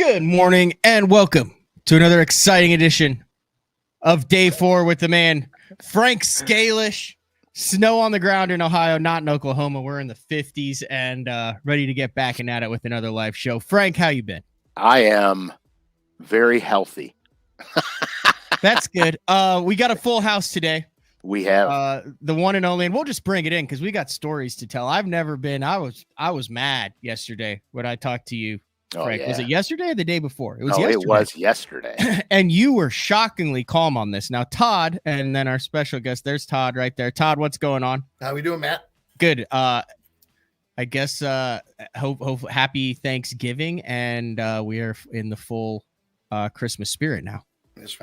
Good morning and welcome to another exciting edition of Day 4 with the man, Frank Scalish. Snow on the ground in Ohio, not in Oklahoma. We're in the 50s and ready to get back and at it with another live show. Frank, how you been? I am very healthy. That's good. We got a full house today. We have the one and only, and we'll just bring it in because we got stories to tell. I've never been. I was mad yesterday when I talked to you. Frank, was it yesterday or the day before? It was yesterday. It was yesterday. And you were shockingly calm on this. Now, Todd, and then our special guest, there's Todd right there. Todd, what's going on? How we doing, Matt? Good. I guess hope happy Thanksgiving, and we are in the full Christmas spirit now. Yes,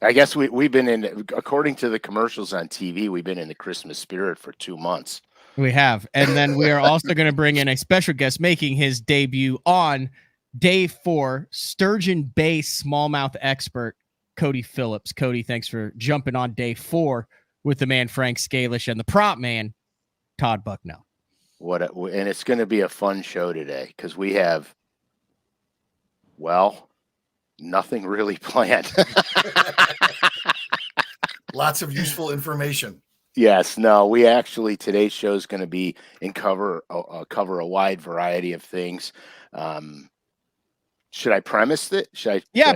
I guess we've been in, according to the commercials on TV, we've been in the Christmas spirit for 2 months. We have. And then we are also going to bring in a special guest making his debut on Day 4, Sturgeon Bay smallmouth expert, Cody Phillips. Cody, thanks for jumping on Day 4 with the man, Frank Scalish, and the prop man, Todd Bucknell. And it's going to be a fun show today because we have, nothing really planned. Lots of useful information. Yes, no, we actually, today's show is going to be cover a wide variety of things. Should I premise it?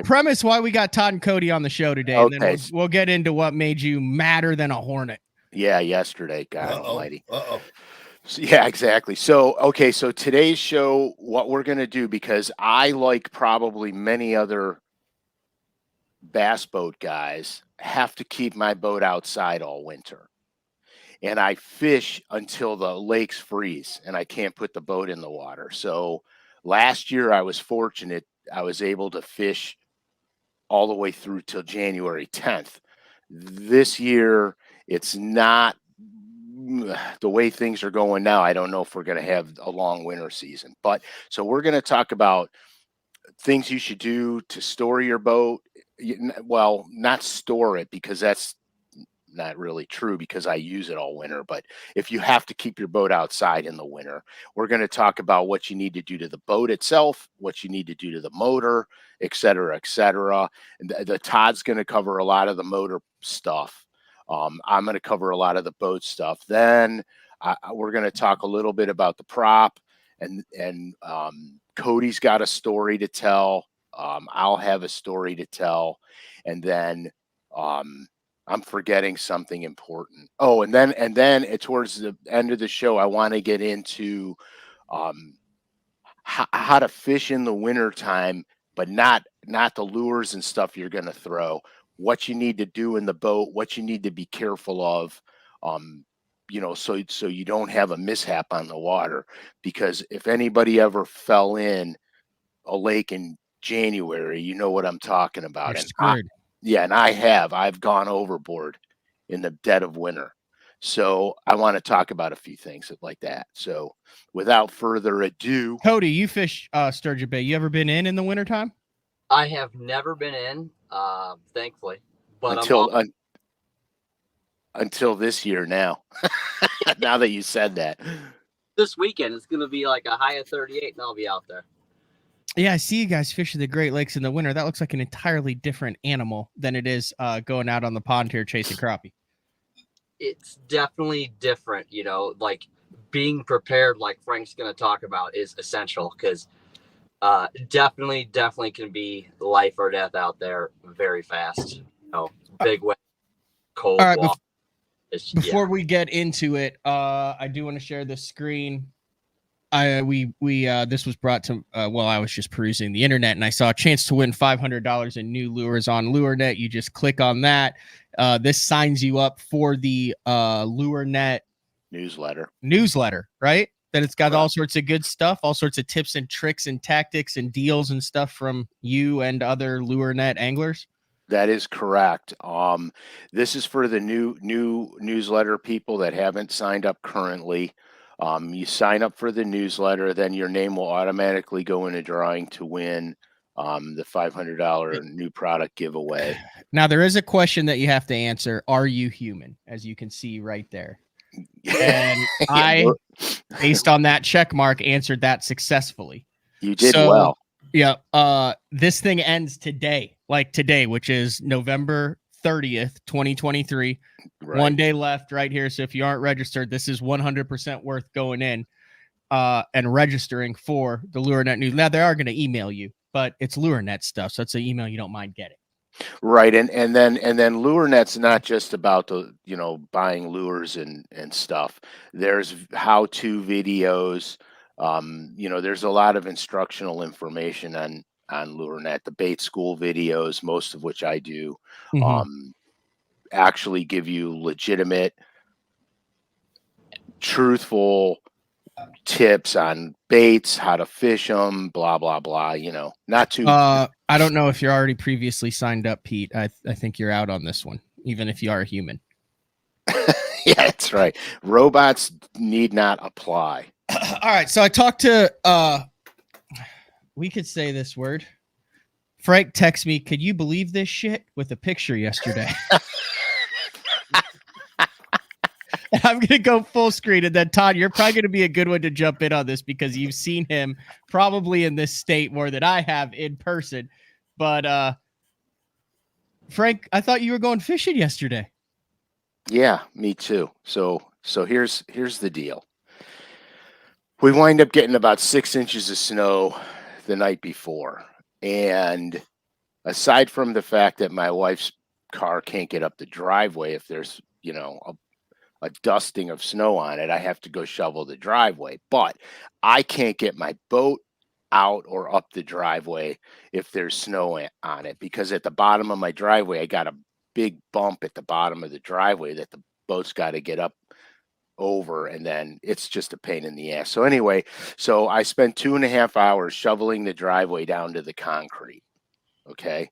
Premise why we got Todd and Cody on the show today. Okay. And then we'll get into what made you madder than a hornet. Yeah, yesterday, God almighty. So, yeah, exactly. So today's show, what we're going to do, because I, like probably many other bass boat guys, have to keep my boat outside all winter. And I fish until the lakes freeze and I can't put the boat in the water. So last year I was fortunate. I was able to fish all the way through till January 10th. This year, it's not the way things are going now. I don't know if we're going to have a long winter season. But so we're going to talk about things you should do to store your boat. Well, not store it, because that's not really true, because I use it all winter. But if you have to keep your boat outside in the winter, we're going to talk about what you need to do to the boat itself, what you need to do to the motor, et cetera, et cetera. And the Todd's going to cover a lot of the motor stuff. I'm going to cover a lot of the boat stuff. Then we're going to talk a little bit about the prop, and Cody's got a story to tell. I'll have a story to tell, and then I'm forgetting something important. Oh, and then towards the end of the show, I want to get into how to fish in the wintertime, but not the lures and stuff you're going to throw. What you need to do in the boat, what you need to be careful of, so you don't have a mishap on the water. Because if anybody ever fell in a lake in January, you know what I'm talking about. And I've gone overboard in the dead of winter. So I want to talk about a few things like that. So without further ado, Cody, you fish Sturgeon Bay. You ever been in the wintertime? I have never been in, thankfully, but until this year now. Now that you said that, this weekend it's going to be like a high of 38, and I'll be out there. Yeah, I see you guys fishing the Great Lakes in the winter. That looks like an entirely different animal than it is going out on the pond here chasing crappie. It's definitely different, like being prepared, like Frank's going to talk about, is essential, because definitely can be life or death out there very fast. Big wet, cold. All right, before we get into it, I do want to share the screen. This was brought to I was just perusing the internet and I saw a chance to win $500 in new lures on LureNet. You just click on that. This signs you up for the LureNet newsletter, right? That it's got all sorts of good stuff, all sorts of tips and tricks and tactics and deals and stuff from you and other LureNet anglers. That is correct. This is for the new newsletter people that haven't signed up currently. You sign up for the newsletter, then your name will automatically go in a drawing to win the $500 new product giveaway. Now, there is a question that you have to answer. Are you human? As you can see right there. And I, based on that check mark, answered that successfully. You did well. Yeah. This thing ends today, which is November 30th, 2023. Right. 1 day left right here. So if you aren't registered, this is 100% worth going in and registering for the LureNet news. Now they are going to email you, but it's LureNet stuff. So it's an email you don't mind getting. Right. And then LureNet's not just about the, buying lures and stuff. There's how-to videos. There's a lot of instructional information on LureNet, the bait school videos, most of which I do, actually give you legitimate, truthful tips on baits, how to fish them, blah, blah, blah, not too. I don't know if you're already previously signed up, Pete. I think you're out on this one, even if you are a human. Yeah, that's right. Robots need not apply. All right. So I talked to, we could say this word. Frank texted me, could you believe this shit, with a picture yesterday? I'm going to go full screen. And then, Todd, you're probably going to be a good one to jump in on this because you've seen him probably in this state more than I have in person. But, Frank, I thought you were going fishing yesterday. Yeah, me too. So here's the deal. We wind up getting about 6 inches of snow the night before. And aside from the fact that my wife's car can't get up the driveway if there's, a dusting of snow on it, I have to go shovel the driveway. But I can't get my boat out or up the driveway if there's snow on it, because at the bottom of my driveway, I got a big bump at the bottom of the driveway that the boat's got to get up over, and then it's just a pain in the ass. So anyway, so I spent 2.5 hours shoveling the driveway down to the concrete. Okay.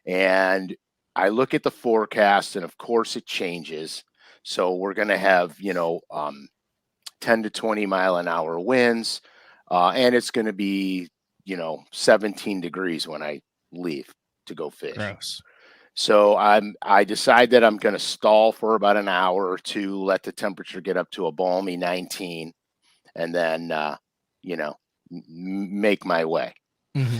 And I look at the forecast, and of course it changes. So we're going to have, 10 to 20 mile an hour winds. And it's going to be, 17 degrees when I leave to go fish. Gross. So I decide that I'm going to stall for about an hour or two, let the temperature get up to a balmy 19, and then, make my way. Mm-hmm.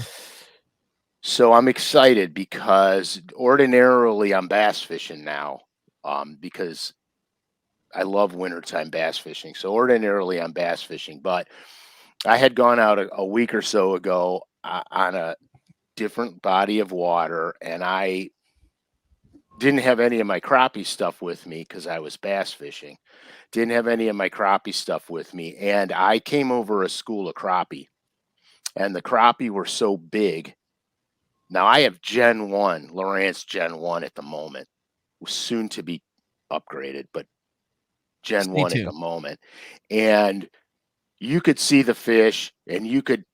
So I'm excited because ordinarily I'm bass fishing now, because I love wintertime bass fishing. So ordinarily I'm bass fishing, but I had gone out a week or so ago on a different body of water, and I didn't have any of my crappie stuff with me because I was bass fishing. Didn't have any of my crappie stuff with me, and I came over a school of crappie, and the crappie were so big. Now I have Gen 1, Lowrance Gen 1 at the moment, soon to be upgraded, but Gen 1 at the moment. And you could see the fish, and you could,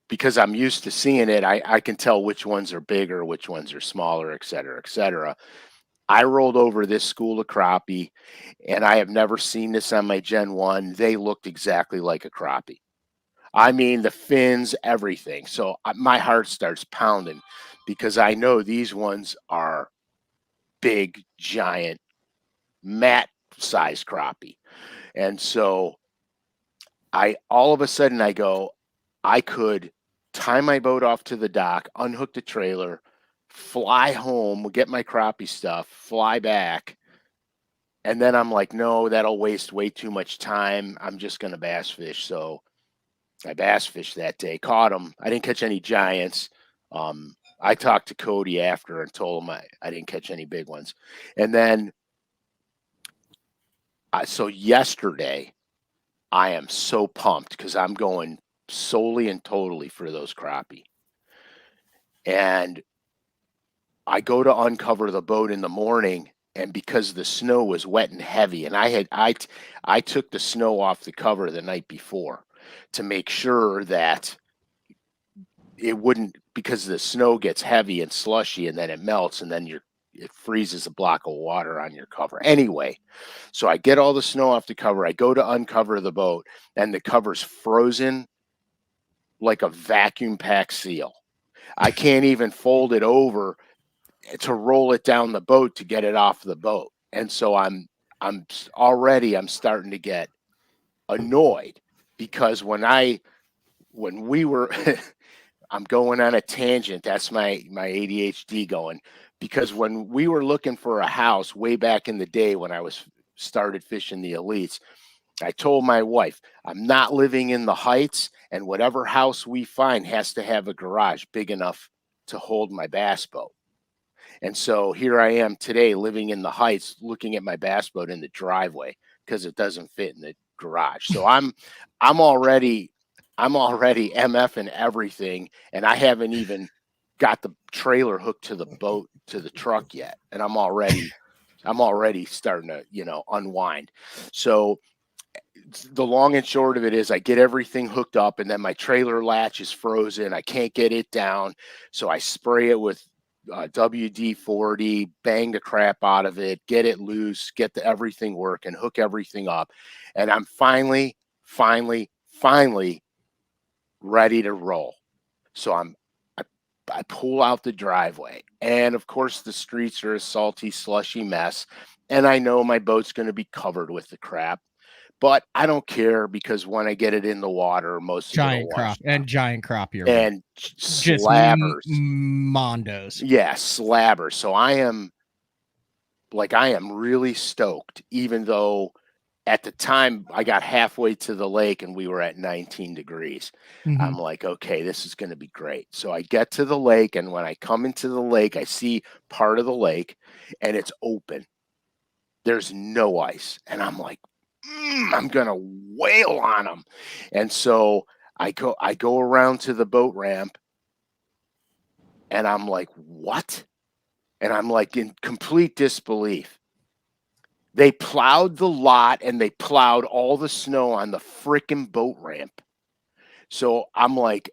because I'm used to seeing it, I can tell which ones are bigger, which ones are smaller, et cetera, et cetera. I rolled over this school of crappie, and I have never seen this on my Gen 1. They looked exactly like a crappie. I mean, the fins, everything. So my heart starts pounding because I know these ones are big, giant, mat-sized crappie. And so all of a sudden I go, I could tie my boat off to the dock, unhook the trailer, fly home, get my crappie stuff, fly back. And then I'm like, no, that'll waste way too much time. I'm just going to bass fish. So I bass fished that day, caught them. I didn't catch any giants. I talked to Cody after and told him I didn't catch any big ones. And then, so yesterday, I am so pumped because I'm going solely and totally for those crappie. And I go to uncover the boat in the morning, and because the snow was wet and heavy, and I took the snow off the cover the night before to make sure that it wouldn't, because the snow gets heavy and slushy, and then it melts, and then it freezes a block of water on your cover. Anyway, so I get all the snow off the cover. I go to uncover the boat, and the cover's frozen like a vacuum packed seal. I can't even fold it over to roll it down the boat to get it off the boat. And so I'm starting to get annoyed because when we were I'm going on a tangent. That's my ADHD going, because when we were looking for a house way back in the day when I was started fishing the elites, I told my wife, I'm not living in the Heights, and whatever house we find has to have a garage big enough to hold my bass boat. And so here I am today living in the Heights, looking at my bass boat in the driveway because it doesn't fit in the garage. So I'm already MFing everything, and I haven't even got the trailer hooked to the boat to the truck yet. And I'm already starting to, unwind. So the long and short of it is I get everything hooked up, and then my trailer latch is frozen. I can't get it down. So I spray it with WD-40, bang the crap out of it, get it loose, get everything working, hook everything up. And I'm finally ready to roll. So I pull out the driveway, and of course the streets are a salty, slushy mess. And I know my boat's going to be covered with the crap. But I don't care, because when I get it in the water, most of it will wash and giant crappie and just slabbers. Mondos. Yeah, slabbers. So I am really stoked, even though at the time I got halfway to the lake and we were at 19 degrees. Mm-hmm. I'm like, okay, this is going to be great. So I get to the lake, and when I come into the lake, I see part of the lake and it's open. There's no ice. And I'm like, I'm going to wail on them. And so I go around to the boat ramp, and I'm like, what? And I'm like in complete disbelief. They plowed the lot, and they plowed all the snow on the frickin' boat ramp. So I'm like,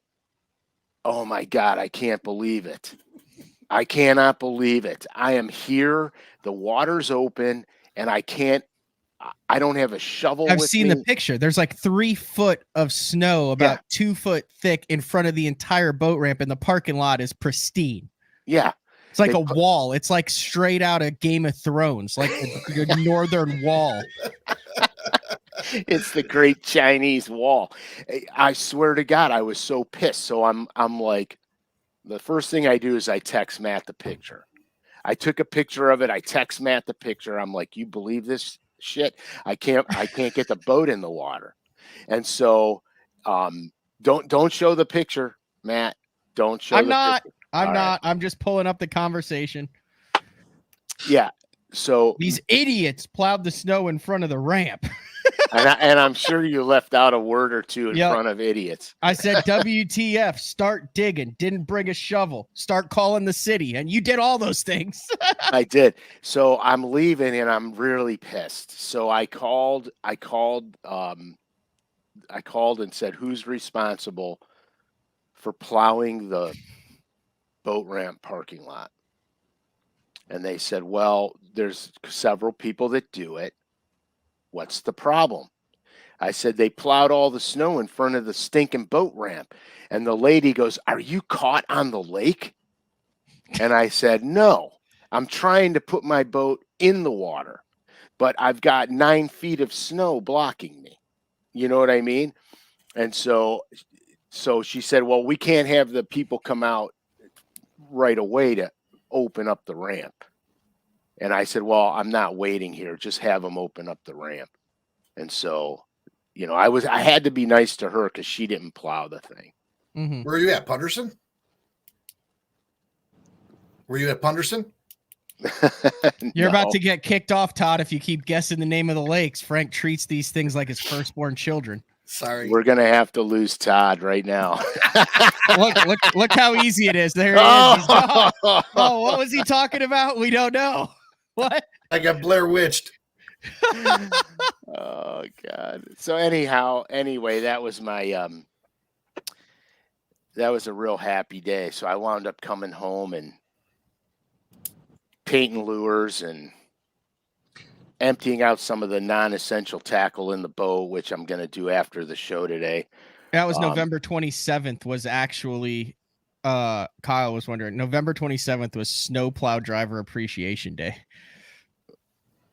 oh my God, I can't believe it. I cannot believe it. I am here. The water's open, and I don't have a shovel. I've seen the picture. There's like 3 foot of snow, about 2 foot thick, in front of the entire boat ramp, and the parking lot is pristine. Yeah. It's like a wall. It's like straight out of Game of Thrones, like the northern wall. It's the Great Chinese Wall. I swear to God, I was so pissed. So I'm like, the first thing I do is I text Matt the picture. I took a picture of it. I text Matt the picture. I'm like, you believe this shit? I can't get the boat in the water. And so don't show the picture, Matt. Don't show the picture. I'm not. I'm just pulling up the conversation. Yeah. So these idiots plowed the snow in front of the ramp. and I'm sure you left out a word or two in front of idiots. I said, WTF, start digging. Didn't bring a shovel. Start calling the city. And you did all those things. I did. So I'm leaving, and I'm really pissed. So I called and said, who's responsible for plowing the boat ramp parking lot? And they said, well, there's several people that do it. What's the problem? I said, they plowed all the snow in front of the stinking boat ramp. And the lady goes, are you caught on the lake? And I said, no, I'm trying to put my boat in the water, but I've got 9 feet of snow blocking me. You know what I mean? And so she said, well, we can't have the people come out right away to open up the ramp. And I said, well, I'm not waiting here. Just have them open up the ramp. And so, I had to be nice to her because she didn't plow the thing. Mm-hmm. Where are you at, Punderson? Were you at Punderson? You're about to get kicked off, Todd, if you keep guessing the name of the lakes. Frank treats these things like his firstborn children. Sorry. We're going to have to lose Todd right now. Look how easy it is. There he is. Oh, what was he talking about? We don't know. What? I got Blair Witched. Oh God. So anyway, that was my that was a real happy day. So I wound up coming home and painting lures and emptying out some of the non-essential tackle in the boat, which I'm going to do after the show today. That was November 27th was actually Kyle was wondering. November 27th was Snowplow Driver Appreciation Day.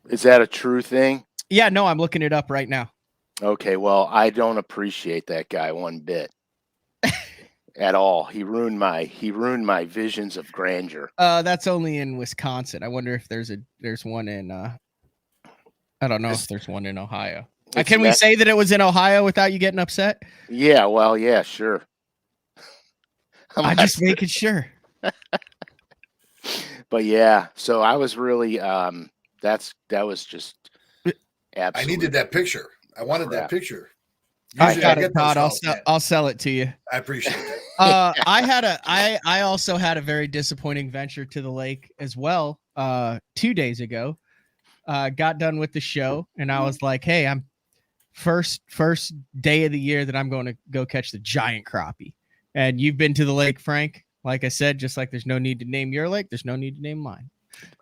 Is that a true thing? Yeah, no, I'm looking it up right now. Okay, well, I don't appreciate that guy one bit. at all. He ruined my visions of grandeur. That's only in Wisconsin. I wonder if there's one in I don't know if there's one in Ohio. Can we say that it was in Ohio without you getting upset? Yeah, well, yeah, sure. I'm just making sure. But yeah, so I was really that was just absolutely. I needed that picture. I wanted that picture. Usually I get Todd. I'll sell it to you. I appreciate that. I also had a very disappointing venture to the lake as well. 2 days ago, got done with the show, and I was like, "Hey, I'm first day of the year that I'm going to go catch the giant crappie." And you've been to the lake, Frank. Like I said, just like there's no need to name your lake, there's no need to name mine.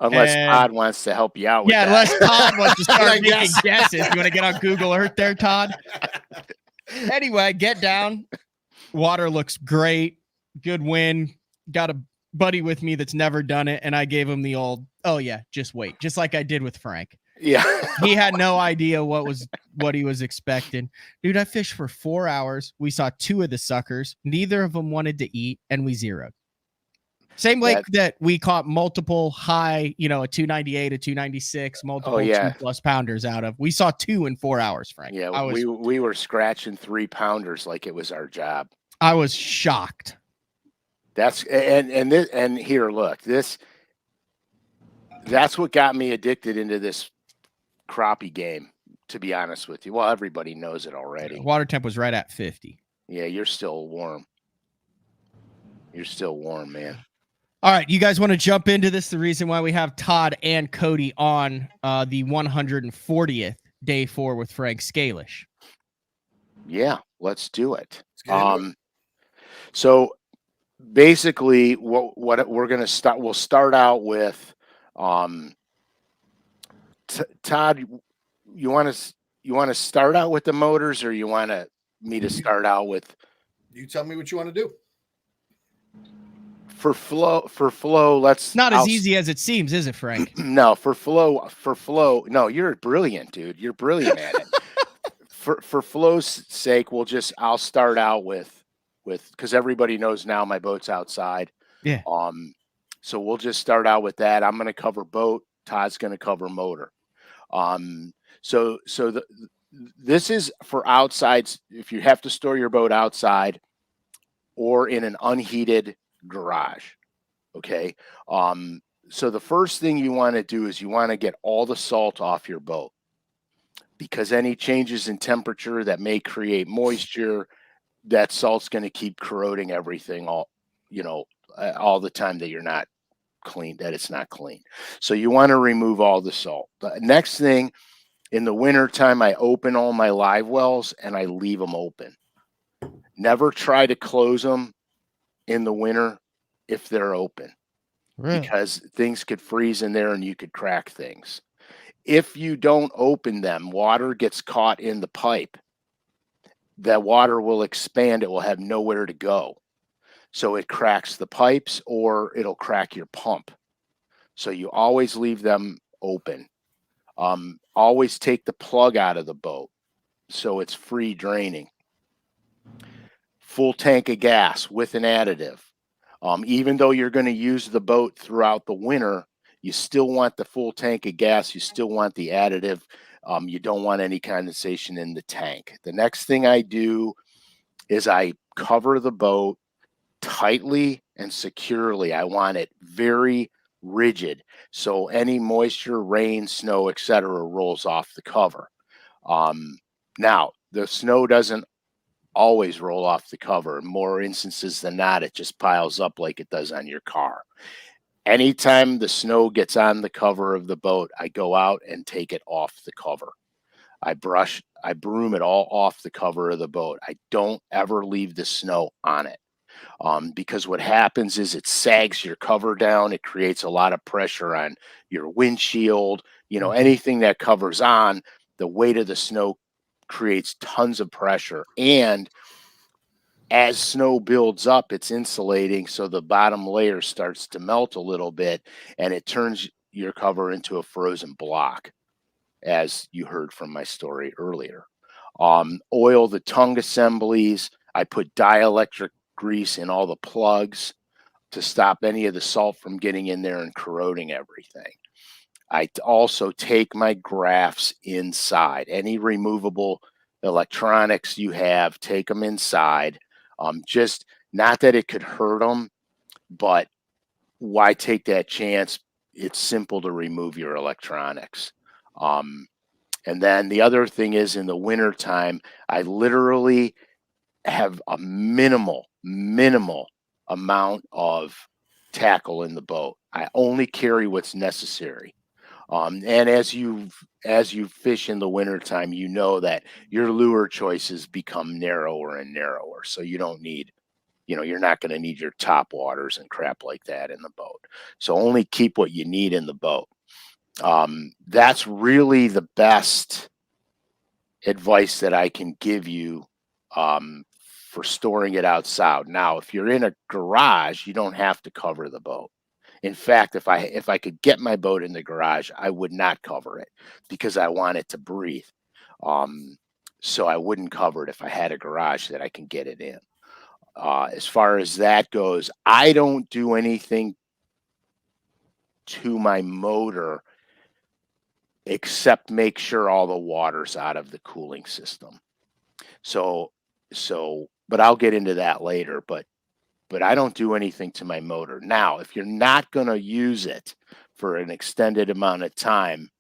Unless Todd wants to help you out with that. Unless Todd wants to start making guesses. You want to get on Google Earth there, Todd? Anyway, get down. Water looks great. Good wind. Got a buddy with me that's never done it, and I gave him the old, oh yeah, just wait. Just like I did with Frank. Yeah. He had no idea what he was expecting. Dude, I fished for 4 hours. We saw 2 of the suckers. Neither of them wanted to eat, and we zeroed. Same lake that we caught multiple high, a 298, a 296, multiple 2+ pounders out of. We saw 2 in 4 hours, Frank. Yeah, we were scratching 3 pounders like it was our job. I was shocked. That's and here, look, that's what got me addicted into this crappie game, to be honest with you. Well, everybody knows it already. Water temp was right at 50. Yeah, you're still warm. You're still warm, man. All right, you guys want to jump into this? The reason why we have Todd and Cody on the 140th day 4 with Frank Scalish. Yeah, let's do it. So basically, what we're going to start, we'll start out with, Todd, you want to start out with the motors, or you want me to start out with? You tell me what you want to do. For flow, let's. Not as easy as it seems, is it, Frank? No, for flow. No, you're brilliant, dude. You're brilliant at it. For flow's sake, I'll start out with because everybody knows now my boat's outside. Yeah. So we'll just start out with that. I'm going to cover boat. Todd's going to cover motor. So this is for outsides. If you have to store your boat outside or in an unheated garage. Okay. So the first thing you want to do is you want to get all the salt off your boat, because any changes in temperature that may create moisture, that salt's going to keep corroding everything all the time that you're not clean, that it's not clean. So you want to remove all the salt. The next thing, in the wintertime, I open all my live wells and I leave them open. Never try to close them in the winter if they're open, because things could freeze in there and you could crack things. If you don't open them, water gets caught in the pipe. That water will expand. It will have nowhere to go. So it cracks the pipes, or it'll crack your pump. So you always leave them open. Always take the plug out of the boat so it's free draining. Full tank of gas with an additive. Even though you're going to use the boat throughout the winter, you still want the full tank of gas. You still want the additive. You don't want any condensation in the tank. The next thing I do is I cover the boat tightly and securely. I want it very rigid, so any moisture, rain, snow, etc. rolls off the cover. Now, the snow doesn't always roll off the cover. In more instances than not, it just piles up like it does on your car. Anytime the snow gets on the cover of the boat, I go out and take it off the cover. I broom it all off the cover of the boat. I don't ever leave the snow on it. Because what happens is it sags your cover down. It creates a lot of pressure on your windshield. Anything that covers on, the weight of the snow creates tons of pressure. And as snow builds up, it's insulating, so the bottom layer starts to melt a little bit, and it turns your cover into a frozen block, as you heard from my story earlier. Oil the tongue assemblies. I put dielectric grease in all the plugs to stop any of the salt from getting in there and corroding everything. I also take my grafts inside. Any removable electronics you have, take them inside. Just not that it could hurt them, but why take that chance? It's simple to remove your electronics. And then the other thing is, in the wintertime, I literally have a minimal amount of tackle in the boat. I only carry what's necessary. And as you fish in the wintertime, you know that your lure choices become narrower and narrower. So you don't need, you're not going to need your top waters and crap like that in the boat. So only keep what you need in the boat. That's really the best advice that I can give you for storing it outside. Now, if you're in a garage, you don't have to cover the boat. In fact, if I could get my boat in the garage, I would not cover it because I want it to breathe. So I wouldn't cover it if I had a garage that I can get it in. As far as that goes, I don't do anything to my motor except make sure all the water's out of the cooling system. But I'll get into that later, but I don't do anything to my motor. Now, if you're not going to use it for an extended amount of time,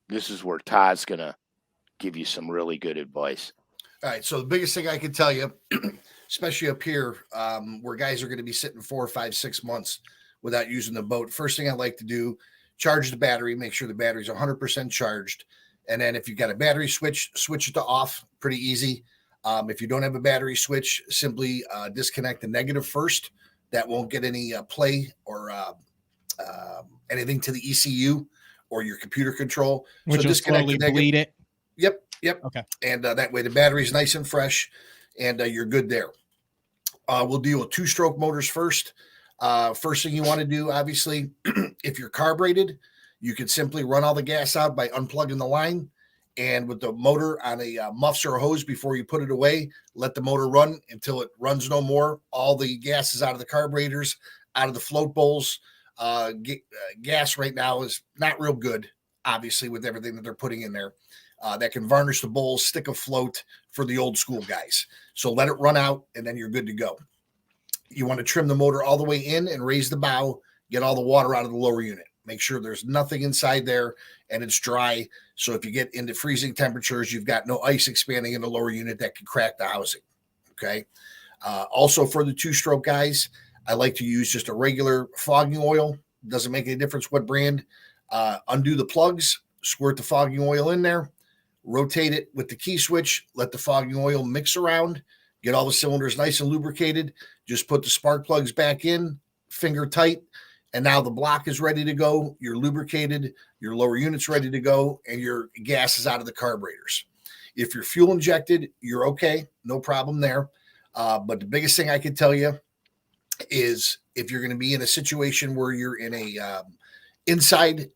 this is where Todd's going to give you some really good advice. All right. So the biggest thing I can tell you, especially up here, where guys are going to be sitting 4, 5, 6 months without using the boat, first thing I like to do, charge the battery, make sure the battery's 100% charged. And then if you've got a battery switch it to off, pretty easy. If you don't have a battery switch, simply disconnect the negative first. That won't get any play or anything to the ECU or your computer control. Which so will slowly bleed it. Yep. Okay. And that way the battery's nice and fresh, and you're good there. We'll deal with 2-stroke motors first. First thing you want to do, obviously, if you're carbureted, you can simply run all the gas out by unplugging the line. And with the motor on a muffs or a hose before you put it away, let the motor run until it runs no more. All the gas is out of the carburetors, out of the float bowls. Gas right now is not real good, obviously, with everything that they're putting in there. That can varnish the bowls, stick a float for the old school guys. So let it run out, and then you're good to go. You want to trim the motor all the way in and raise the bow, get all the water out of the lower unit. Make sure there's nothing inside there and it's dry. So if you get into freezing temperatures, you've got no ice expanding in the lower unit that could crack the housing. Okay. Also for the 2-stroke guys, I like to use just a regular fogging oil. Doesn't make any difference what brand. Undo the plugs, squirt the fogging oil in there, rotate it with the key switch, let the fogging oil mix around, get all the cylinders nice and lubricated. Just put the spark plugs back in, finger tight. And now the block is ready to go. You're lubricated, your lower unit's ready to go, and your gas is out of the carburetors. If you're fuel injected, you're okay. No problem there. But the biggest thing I can tell you is if you're going to be in a situation where you're in a inside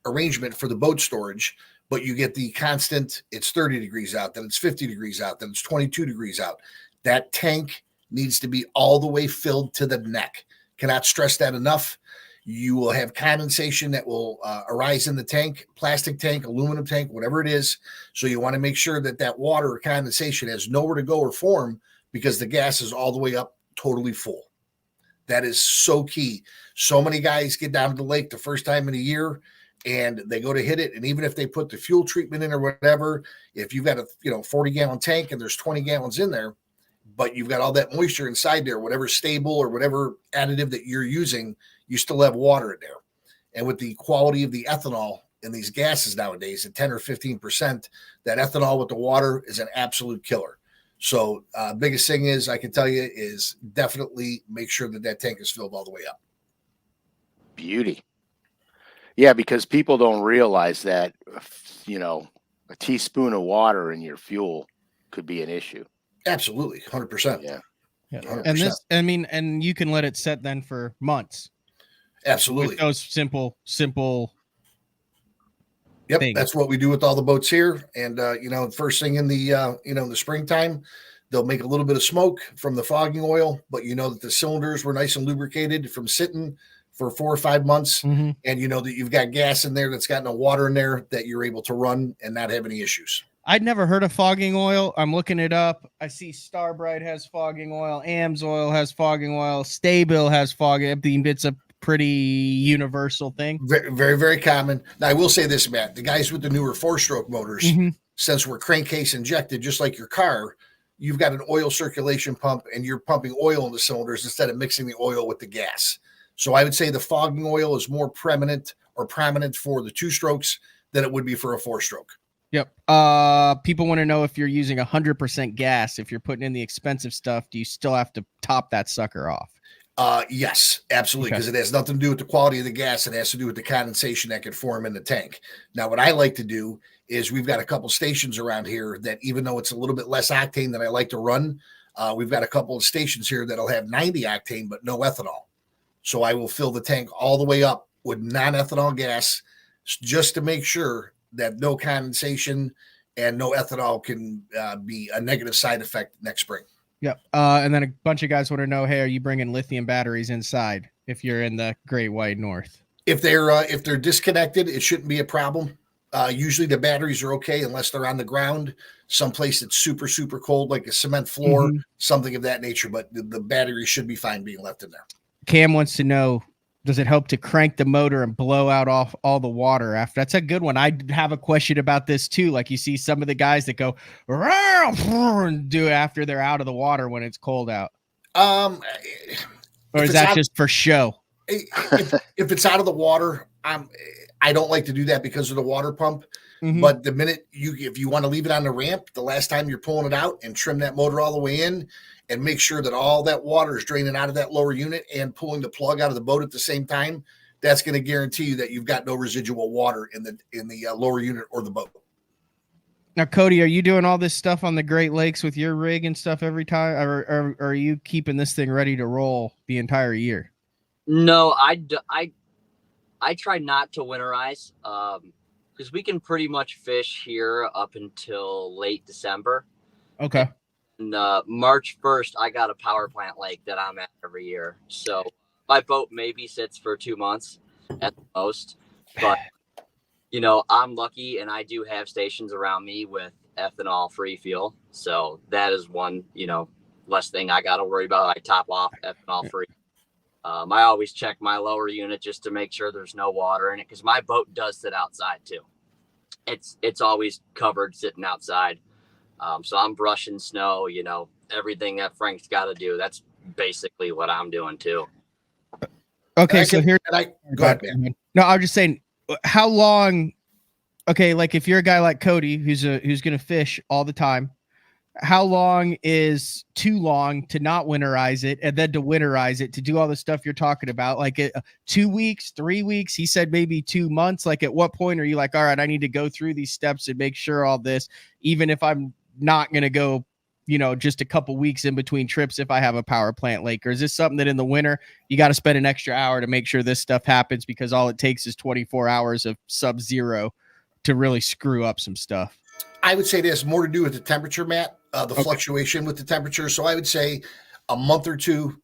arrangement for the boat storage, but you get the constant, it's 30 degrees out, then it's 50 degrees out, then it's 22 degrees out. That tank needs to be all the way filled to the neck. Cannot stress that enough. You will have condensation that will arise in the tank, plastic tank, aluminum tank, whatever it is. So you want to make sure that that water or condensation has nowhere to go or form because the gas is all the way up totally full. That is so key. So many guys get down to the lake the first time in a year and they go to hit it. And even if they put the fuel treatment in or whatever, if you've got a 40-gallon tank and there's 20 gallons in there, but you've got all that moisture inside there, whatever stable or whatever additive that you're using, you still have water in there. And with the quality of the ethanol in these gases nowadays at 10 or 15%, that ethanol with the water is an absolute killer. So biggest thing is I can tell you is definitely make sure that that tank is filled all the way up. Beauty. Yeah, because people don't realize that, a teaspoon of water in your fuel could be an issue. Absolutely. 100%. Yeah. 100%. And you can let it set then for months. Absolutely. With those simple Yep, things. that's what we do with all the boats here. And first thing in the the springtime, They'll make a little bit of smoke from the fogging oil, but you know that the cylinders were nice and lubricated from sitting for 4 or 5 months. Mhm. And you know that you've got gas in there that's got no water in there that you're able to run and not have any issues. I'd never heard of fogging oil. I'm looking it up. I see Starbright has fogging oil. AMSOIL has fogging oil. Stabil has fogging. I mean, it's a pretty universal thing. Very, very, very common. Now, I will say this, Matt. The guys with the newer 4-stroke motors, since we're crankcase injected, just like your car, you've got an oil circulation pump, and you're pumping oil in the cylinders instead of mixing the oil with the gas. So I would say the fogging oil is more prominent for the 2-strokes than it would be for a 4-stroke. Yep. People want to know if you're using 100% gas. If you're putting in the expensive stuff, do you still have to top that sucker off? Yes, absolutely, because it has nothing to do with the quality of the gas. It has to do with the condensation that could form in the tank. Now, what I like to do is we've got a couple stations around here that, even though it's a little bit less octane than I like to run, we've got a couple of stations here that'll have 90 octane but no ethanol. So I will fill the tank all the way up with non-ethanol gas just to make sure that no condensation and no ethanol can be a negative side effect next spring. Yep. And then a bunch of guys want to know, hey, are you bringing lithium batteries inside if you're in the Great White North? If they're disconnected, it shouldn't be a problem. Usually the batteries are okay unless they're on the ground, someplace that's super, super cold, like a cement floor, something of that nature. But the battery should be fine being left in there. Cam wants to know, does it help to crank the motor and blow out off all the water after? That's a good one. I have a question about this too. Like, you see some of the guys that go and do it after they're out of the water when it's cold out. Or is that just for show? If it's out of the water, I don't like to do that because of the water pump. But the minute if you want to leave it on the ramp, the last time you're pulling it out and trim that motor all the way in and make sure that all that water is draining out of that lower unit and pulling the plug out of the boat at the same time, that's going to guarantee you that you've got no residual water in the lower unit or the boat. Now, Cody, are you doing all this stuff on the Great Lakes with your rig and stuff every time, or are you keeping this thing ready to roll the entire year? No, I try not to winterize because we can pretty much fish here up until late December. Okay. And March 1st, I got a power plant lake that I'm at every year. So my boat maybe sits for 2 months at the most. But, you know, I'm lucky and I do have stations around me with ethanol-free fuel. So that is one, you know, less thing I got to worry about. I top off ethanol-free. I always check my lower unit just to make sure there's no water in it because my boat does sit outside too. It's always covered sitting outside. So I'm brushing snow, you know, everything that Frank's got to do. That's basically what I'm doing too. Okay, so here. Go ahead, man. No, I was just saying, how long? Okay, like if you're a guy like Cody who's going to fish all the time, how long is too long to not winterize it and then to winterize it to do all the stuff you're talking about? Like 2 weeks, 3 weeks? He said maybe 2 months. Like, at what point are you like, all right, I need to go through these steps and make sure all this, even if I'm not going to go, you know, just a couple weeks in between trips if I have a power plant lake? Or is this something that in the winter you got to spend an extra hour to make sure this stuff happens because all it takes is 24 hours of sub-zero to really screw up some stuff? I would say this more to do with the temperature, Matt, fluctuation with the temperature. So I would say a month or two,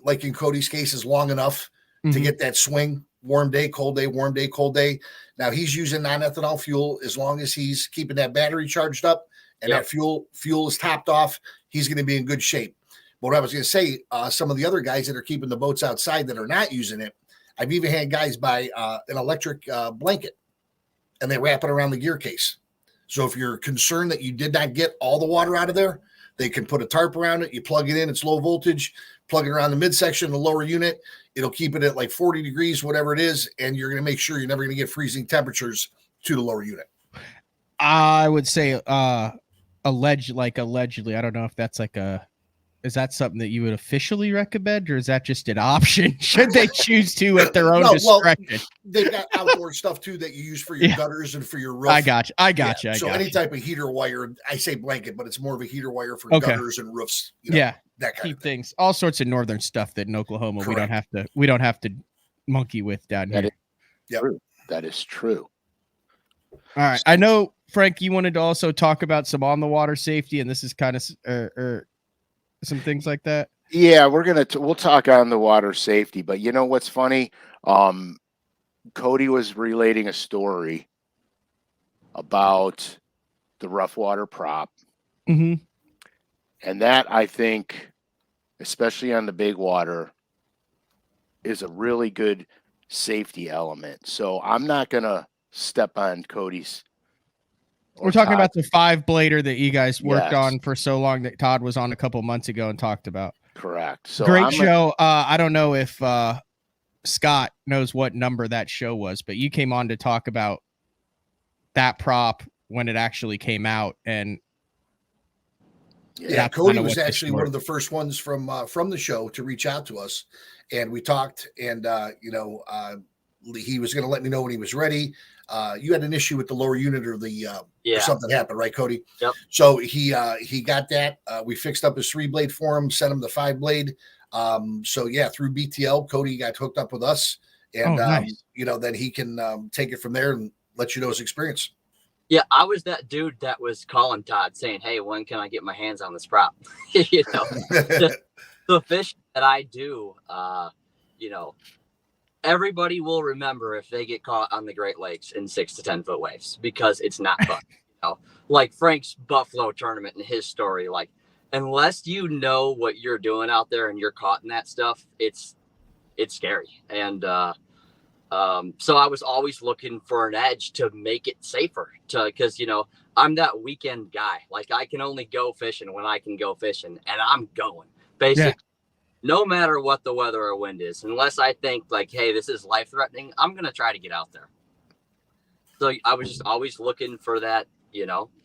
like in Cody's case, is long enough to get that swing. Warm day, cold day, warm day, cold day. Now he's using non-ethanol fuel. As long as he's keeping that battery charged up and that fuel is topped off, he's going to be in good shape. But what I was going to say, some of the other guys that are keeping the boats outside that are not using it, I've even had guys buy an electric blanket and they wrap it around the gear case. So if you're concerned that you did not get all the water out of there, they can put a tarp around it. You plug it in, it's low voltage, plug it around the midsection, the lower unit. It'll keep it at like 40 degrees, whatever it is. And you're going to make sure you're never going to get freezing temperatures to the lower unit. I would say allegedly, I don't know if that's like is that something that you would officially recommend, or is that just an option? Should they choose to at their own discretion? Well, they've got outdoor stuff too that you use for your gutters and for your roof. I got you. So any type of heater wire, I say blanket, but it's more of a heater wire for gutters and roofs. You know, that kind of thing. Things, all sorts of northern stuff that in Oklahoma we don't have to monkey with down here. That is true. All right. I know, Frank, you wanted to also talk about some on the water safety, and this is kind of some things like that. Yeah, we'll talk on the water safety, but you know what's funny? Cody was relating a story about the rough water prop. Mm-hmm. And that, I think, especially on the big water, is a really good safety element. So I'm not going to step on Cody's or We're talking about Todd's. the 5-blader that you guys worked Yes, on for so long that Todd was on a couple months ago and talked about. correct. So Great show. I don't know if Scott knows what number that show was, but you came on to talk about that prop when it actually came out. And yeah, Cody was actually one of the first ones from the show to reach out to us, and we talked, and he was going to let me know when he was ready. You had an issue with the lower unit or or something happened, right, Cody? Yep. So he got that. We fixed up his 3-blade for him, sent him the 5-blade. So yeah, through BTL, Cody got hooked up with us, and nice. Then he can take it from there and let you know his experience. Yeah, I was that dude that was calling Todd saying, "Hey, when can I get my hands on this prop?" The fish that I do, everybody will remember if they get caught on the Great Lakes in 6 to 10 foot waves, because it's not fun. Like Frank's Buffalo tournament and his story, like, unless you know what you're doing out there and you're caught in that stuff, it's scary. And so I was always looking for an edge to make it safer, because I'm that weekend guy. Like, I can only go fishing when I can go fishing, and I'm going basically no matter what the weather or wind is, unless I think like, hey, this is life threatening, I'm going to try to get out there. So I was just always looking for that,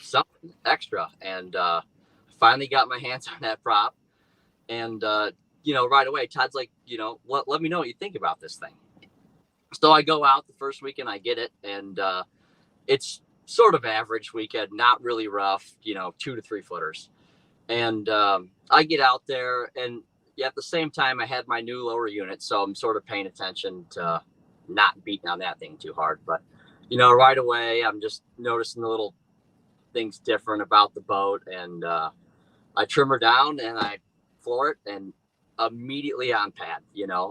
something extra. And finally got my hands on that prop. And, right away, Todd's like, let me know what you think about this thing. So I go out the first weekend, I get it. And it's sort of average weekend, not really rough, 2 to 3 footers. And I get out there, and at the same time, I had my new lower unit. So I'm sort of paying attention to not beating on that thing too hard. But, right away, I'm just noticing the little things different about the boat. And I trim her down and I floor it, and immediately on pad,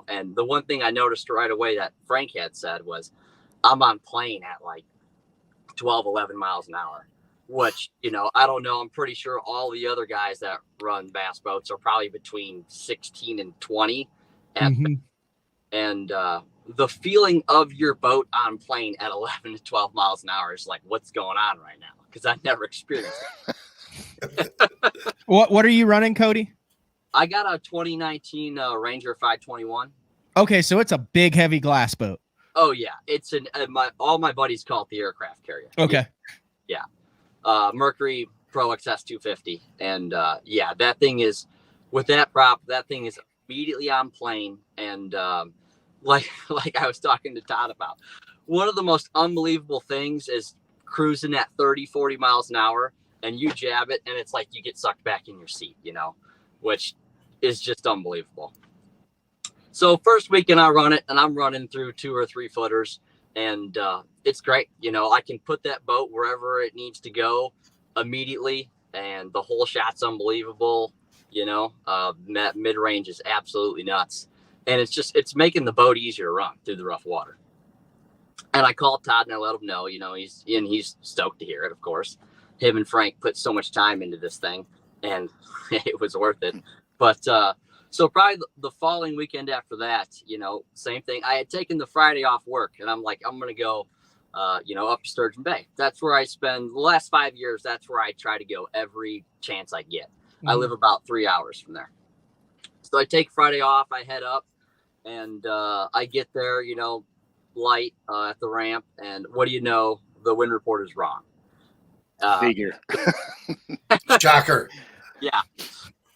And the one thing I noticed right away that Frank had said was, I'm on plane at like 12, 11 miles an hour, which, I don't know. I'm pretty sure all the other guys that run bass boats are probably between 16 and 20. And the feeling of your boat on plane at 11 to 12 miles an hour is like, what's going on right now? Because I've never experienced it. What are you running, Cody? I got a 2019 Ranger 521. Okay, so it's a big, heavy glass boat. Oh yeah, it's all my buddies call it the aircraft carrier. Okay. Yeah. Mercury Pro XS 250, and that thing is, with that prop, that thing is immediately on plane. And like I was talking to Todd about, one of the most unbelievable things is cruising at 30, 40 miles an hour, and you jab it, and it's like you get sucked back in your seat, which is just unbelievable. So first weekend I run it, and I'm running through 2 or 3 footers, and it's great. I can put that boat wherever it needs to go immediately, and the whole shot's unbelievable. That mid-range is absolutely nuts, and it's making the boat easier to run through the rough water. And I called Todd and I let him know, he's stoked to hear it. Of course, him and Frank put so much time into this thing, and it was worth it. But so probably the following weekend after that, same thing. I had taken the Friday off work, and I'm like, I'm going to go, up to Sturgeon Bay. That's where I spend the last 5 years. That's where I try to go every chance I get. I live about 3 hours from there. So I take Friday off, I head up, and I get there, light at the ramp. And what do you know? The wind report is wrong. Figure. Shocker. Yeah.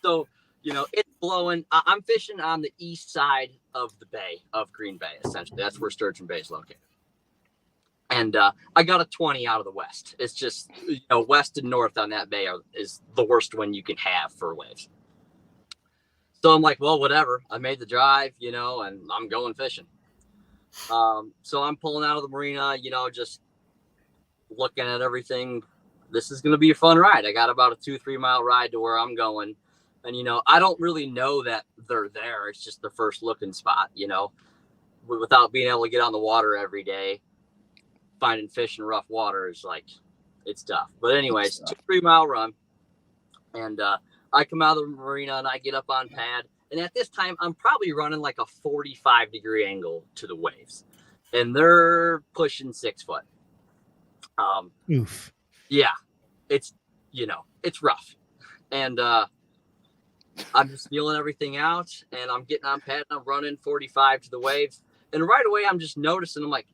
So, it's blowing. I'm fishing on the east side of the bay of Green Bay, essentially. That's where Sturgeon Bay is located. And I got a 20 out of the west. It's just, west and north on that bay is the worst one you can have for waves. So I'm like, well, whatever. I made the drive, and I'm going fishing. So I'm pulling out of the marina, just looking at everything. This is going to be a fun ride. I got about a 2-3 mile ride to where I'm going. And, you know, I don't really know that they're there. It's just the first looking spot, you know, without being able to get on the water every day. Finding fish in rough water is like, it's tough. But anyways, 2-3 mile run. And I come out of the marina and I get up on pad. And at this time, I'm probably running like a 45-degree angle to the waves. And they're pushing 6 foot. Oof. Yeah, it's, you know, it's rough. And I'm just feeling everything out. And I'm getting on pad and I'm running 45 to the waves. And right away, I'm just noticing, I'm like,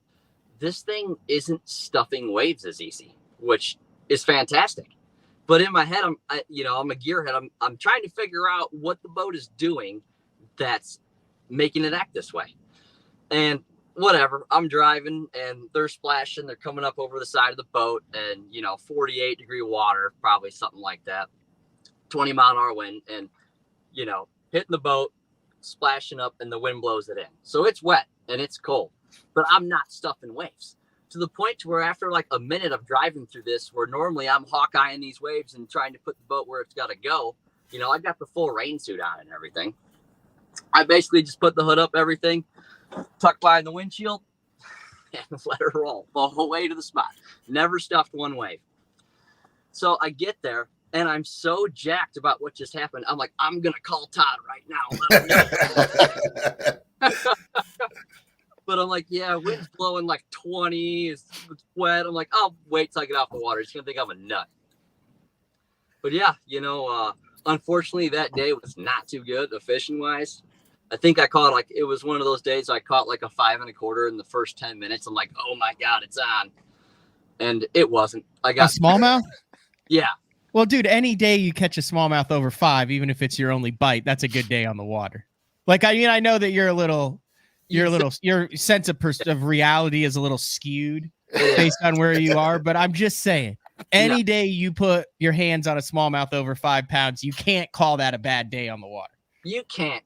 this thing isn't stuffing waves as easy, which is fantastic. But in my head, I'm a gearhead. I'm trying to figure out what the boat is doing that's making it act this way. And whatever, I'm driving and they're splashing. They're coming up over the side of the boat and, you know, 48-degree water, probably something like that, 20-mile-an-hour wind, and, you know, hitting the boat, splashing up, and the wind blows it in. So it's wet and it's cold, but I'm not stuffing waves. To the point to where after like a minute of driving through this, where normally I'm hawkeyeing these waves and trying to put the boat where it's got to go, you know, I got the full rain suit on and everything. I basically just put the hood up, everything, tucked behind the windshield, and let her roll the whole way to the spot. Never stuffed one wave. So I get there and I'm so jacked about what just happened. I'm like, I'm going to call Todd right now. But I'm like, yeah, wind's blowing like 20. It's wet. I'm like, I'll wait till I get off the water. He's going to think I'm a nut. But yeah, you know, unfortunately, that day was not too good fishing wise. I think I caught like, it was one of those days I caught like a 5 1/4 in the first 10 minutes. I'm like, oh my God, it's on. And it wasn't. I got a smallmouth. Yeah. Well, dude, any day you catch a smallmouth over 5, even if it's your only bite, that's a good day on the water. Like, I mean, I know that your sense of reality is a little skewed based on where you are, but I'm just saying, any day you put your hands on a smallmouth over 5 pounds, you can't call that a bad day on the water. You can't.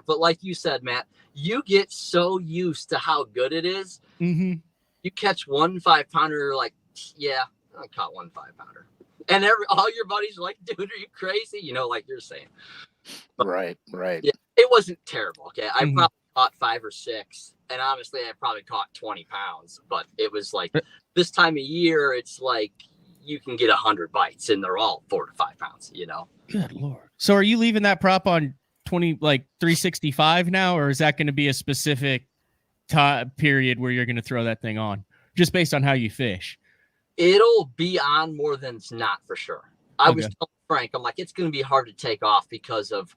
But like you said, Matt, you get so used to how good it is. Mm-hmm. You catch 1 5-pounder, like, yeah, I caught 1 5-pounder. And all your buddies are like, dude, are you crazy? You know, like you're saying. But, right. Yeah, it wasn't terrible. Okay. I probably caught 5 or 6. And honestly, I probably caught 20 pounds. But it was like this time of year, it's like you can get 100 bites and they're all 4 to 5 pounds, you know? Good Lord. So are you leaving that prop on 365 now? Or is that going to be a specific period where you're going to throw that thing on just based on how you fish? It'll be on more than it's not for sure. I was telling Frank, I'm like, it's going to be hard to take off because of,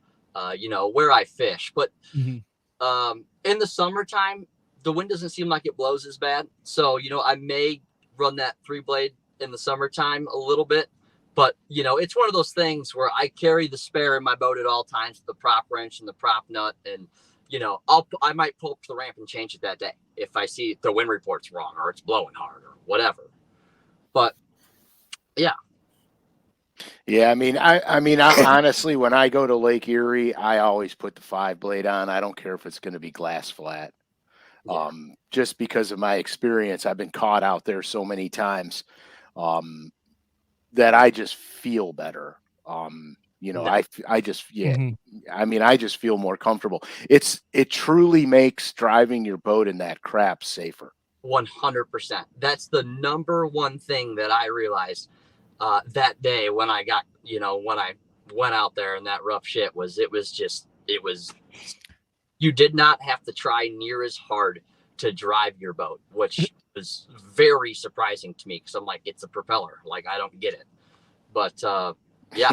you know, where I fish. But in the summertime, the wind doesn't seem like it blows as bad. So, you know, I may run that 3-blade in the summertime a little bit. But, you know, it's one of those things where I carry the spare in my boat at all times, the prop wrench and the prop nut. And, you know, I might pull up to the ramp and change it that day if I see the wind report's wrong or it's blowing hard or whatever. But yeah. I mean, I honestly, when I go to Lake Erie, I always put the 5-blade on. I don't care if it's going to be glass flat. Yeah. Just because of my experience, I've been caught out there so many times that I just feel better. You know, I just, I mean, I just feel more comfortable. It truly makes driving your boat in that crap safer. 100%. That's the number one thing that I realized that day when I got, you know, when I went out there and that rough shit you did not have to try near as hard to drive your boat, which was very surprising to me because I'm like, it's a propeller. Like, I don't get it. But yeah.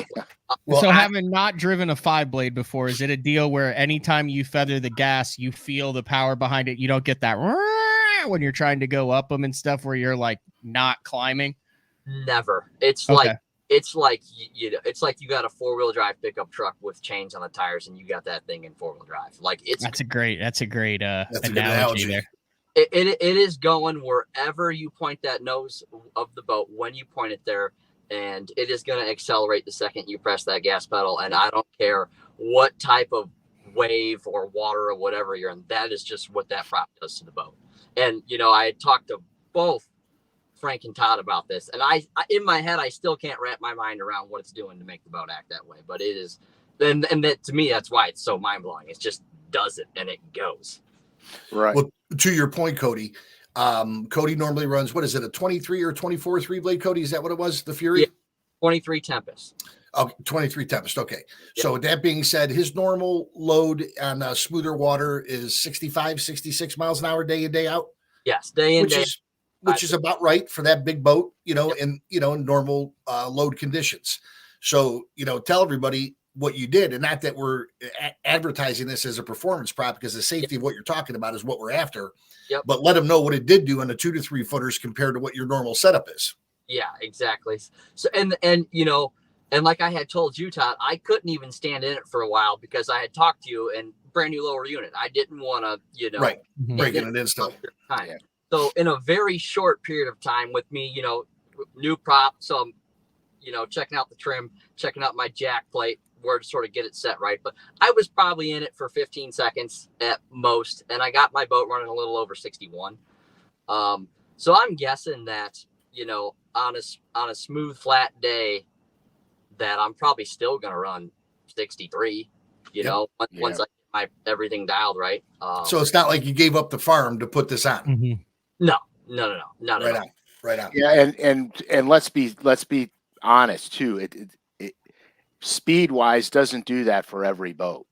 Well, so having not driven a 5-blade before, is it a deal where anytime you feather the gas, you feel the power behind it? You don't get that when you're trying to go up them and stuff where you're like not climbing? Never. It's like you know, it's like you got a 4-wheel drive pickup truck with chains on the tires and you got that thing in 4-wheel drive. Like that's a great analogy there. It is going wherever you point that nose of the boat when you point it there, and it is going to accelerate the second you press that gas pedal. And I don't care what type of wave or water or whatever you're in. That is just what that prop does to the boat. And, you know, I talked to both Frank and Todd about this, and I in my head I still can't wrap my mind around what it's doing to make the boat act that way. But it is, and that to me that's why it's so mind blowing. It just does it and it goes. Right. Well, to your point, Cody. Cody normally runs, what is it, a 23 or 24 3-blade, Cody? Is that what it was, the Fury? Yeah, 23 Tempest. Oh, 23 Tempest. Okay. Yep. So with that being said, his normal load on smoother water is 65, 66 miles an hour, day in, day out. Yes, day in, day which is about right for that big boat, in normal load conditions. So, tell everybody what you did, and not that we're advertising this as a performance prop, because the safety of what you're talking about is what we're after. Yep. But let them know what it did do on the 2 to 3 footers compared to what your normal setup is. Yeah, exactly. So, and like I had told you, Todd, I couldn't even stand in it for a while because I had talked to you and brand new lower unit. I didn't want to, right, breaking it in still. Yeah. So in a very short period of time with me, new prop, so I'm, checking out the trim, checking out my jack plate, where to sort of get it set right. But I was probably in it for 15 seconds at most, and I got my boat running a little over 61. So I'm guessing that, on a smooth, flat day, that I'm probably still going to run 63, once I get my everything dialed right. So it's not like you gave up the farm to put this on. Mm-hmm. No. Right on. Yeah, and let's be honest too. It speed wise doesn't do that for every boat.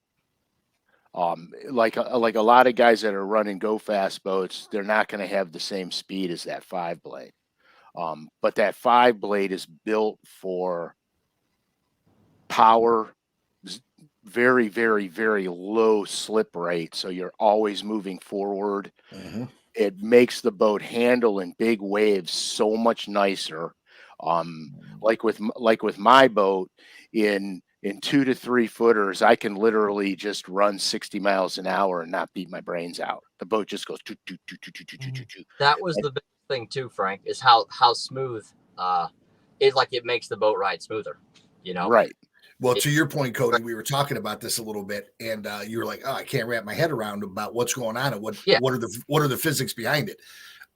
Like a lot of guys that are running go fast boats, they're not going to have the same speed as that 5-blade. But that 5-blade is built for power, very, very, very low slip rate. So you're always moving forward. Mm-hmm. It makes the boat handle in big waves so much nicer. Like with my boat in 2 to 3 footers, I can literally just run 60 miles an hour and not beat my brains out. The boat just goes toot, toot, toot, toot, toot, toot, toot, toot. That was the big thing too, Frank, is how smooth it makes the boat ride smoother, Right. Well, to your point, Cody, we were talking about this a little bit, and you were like, "Oh, I can't wrap my head around about what's going on and what are the physics behind it."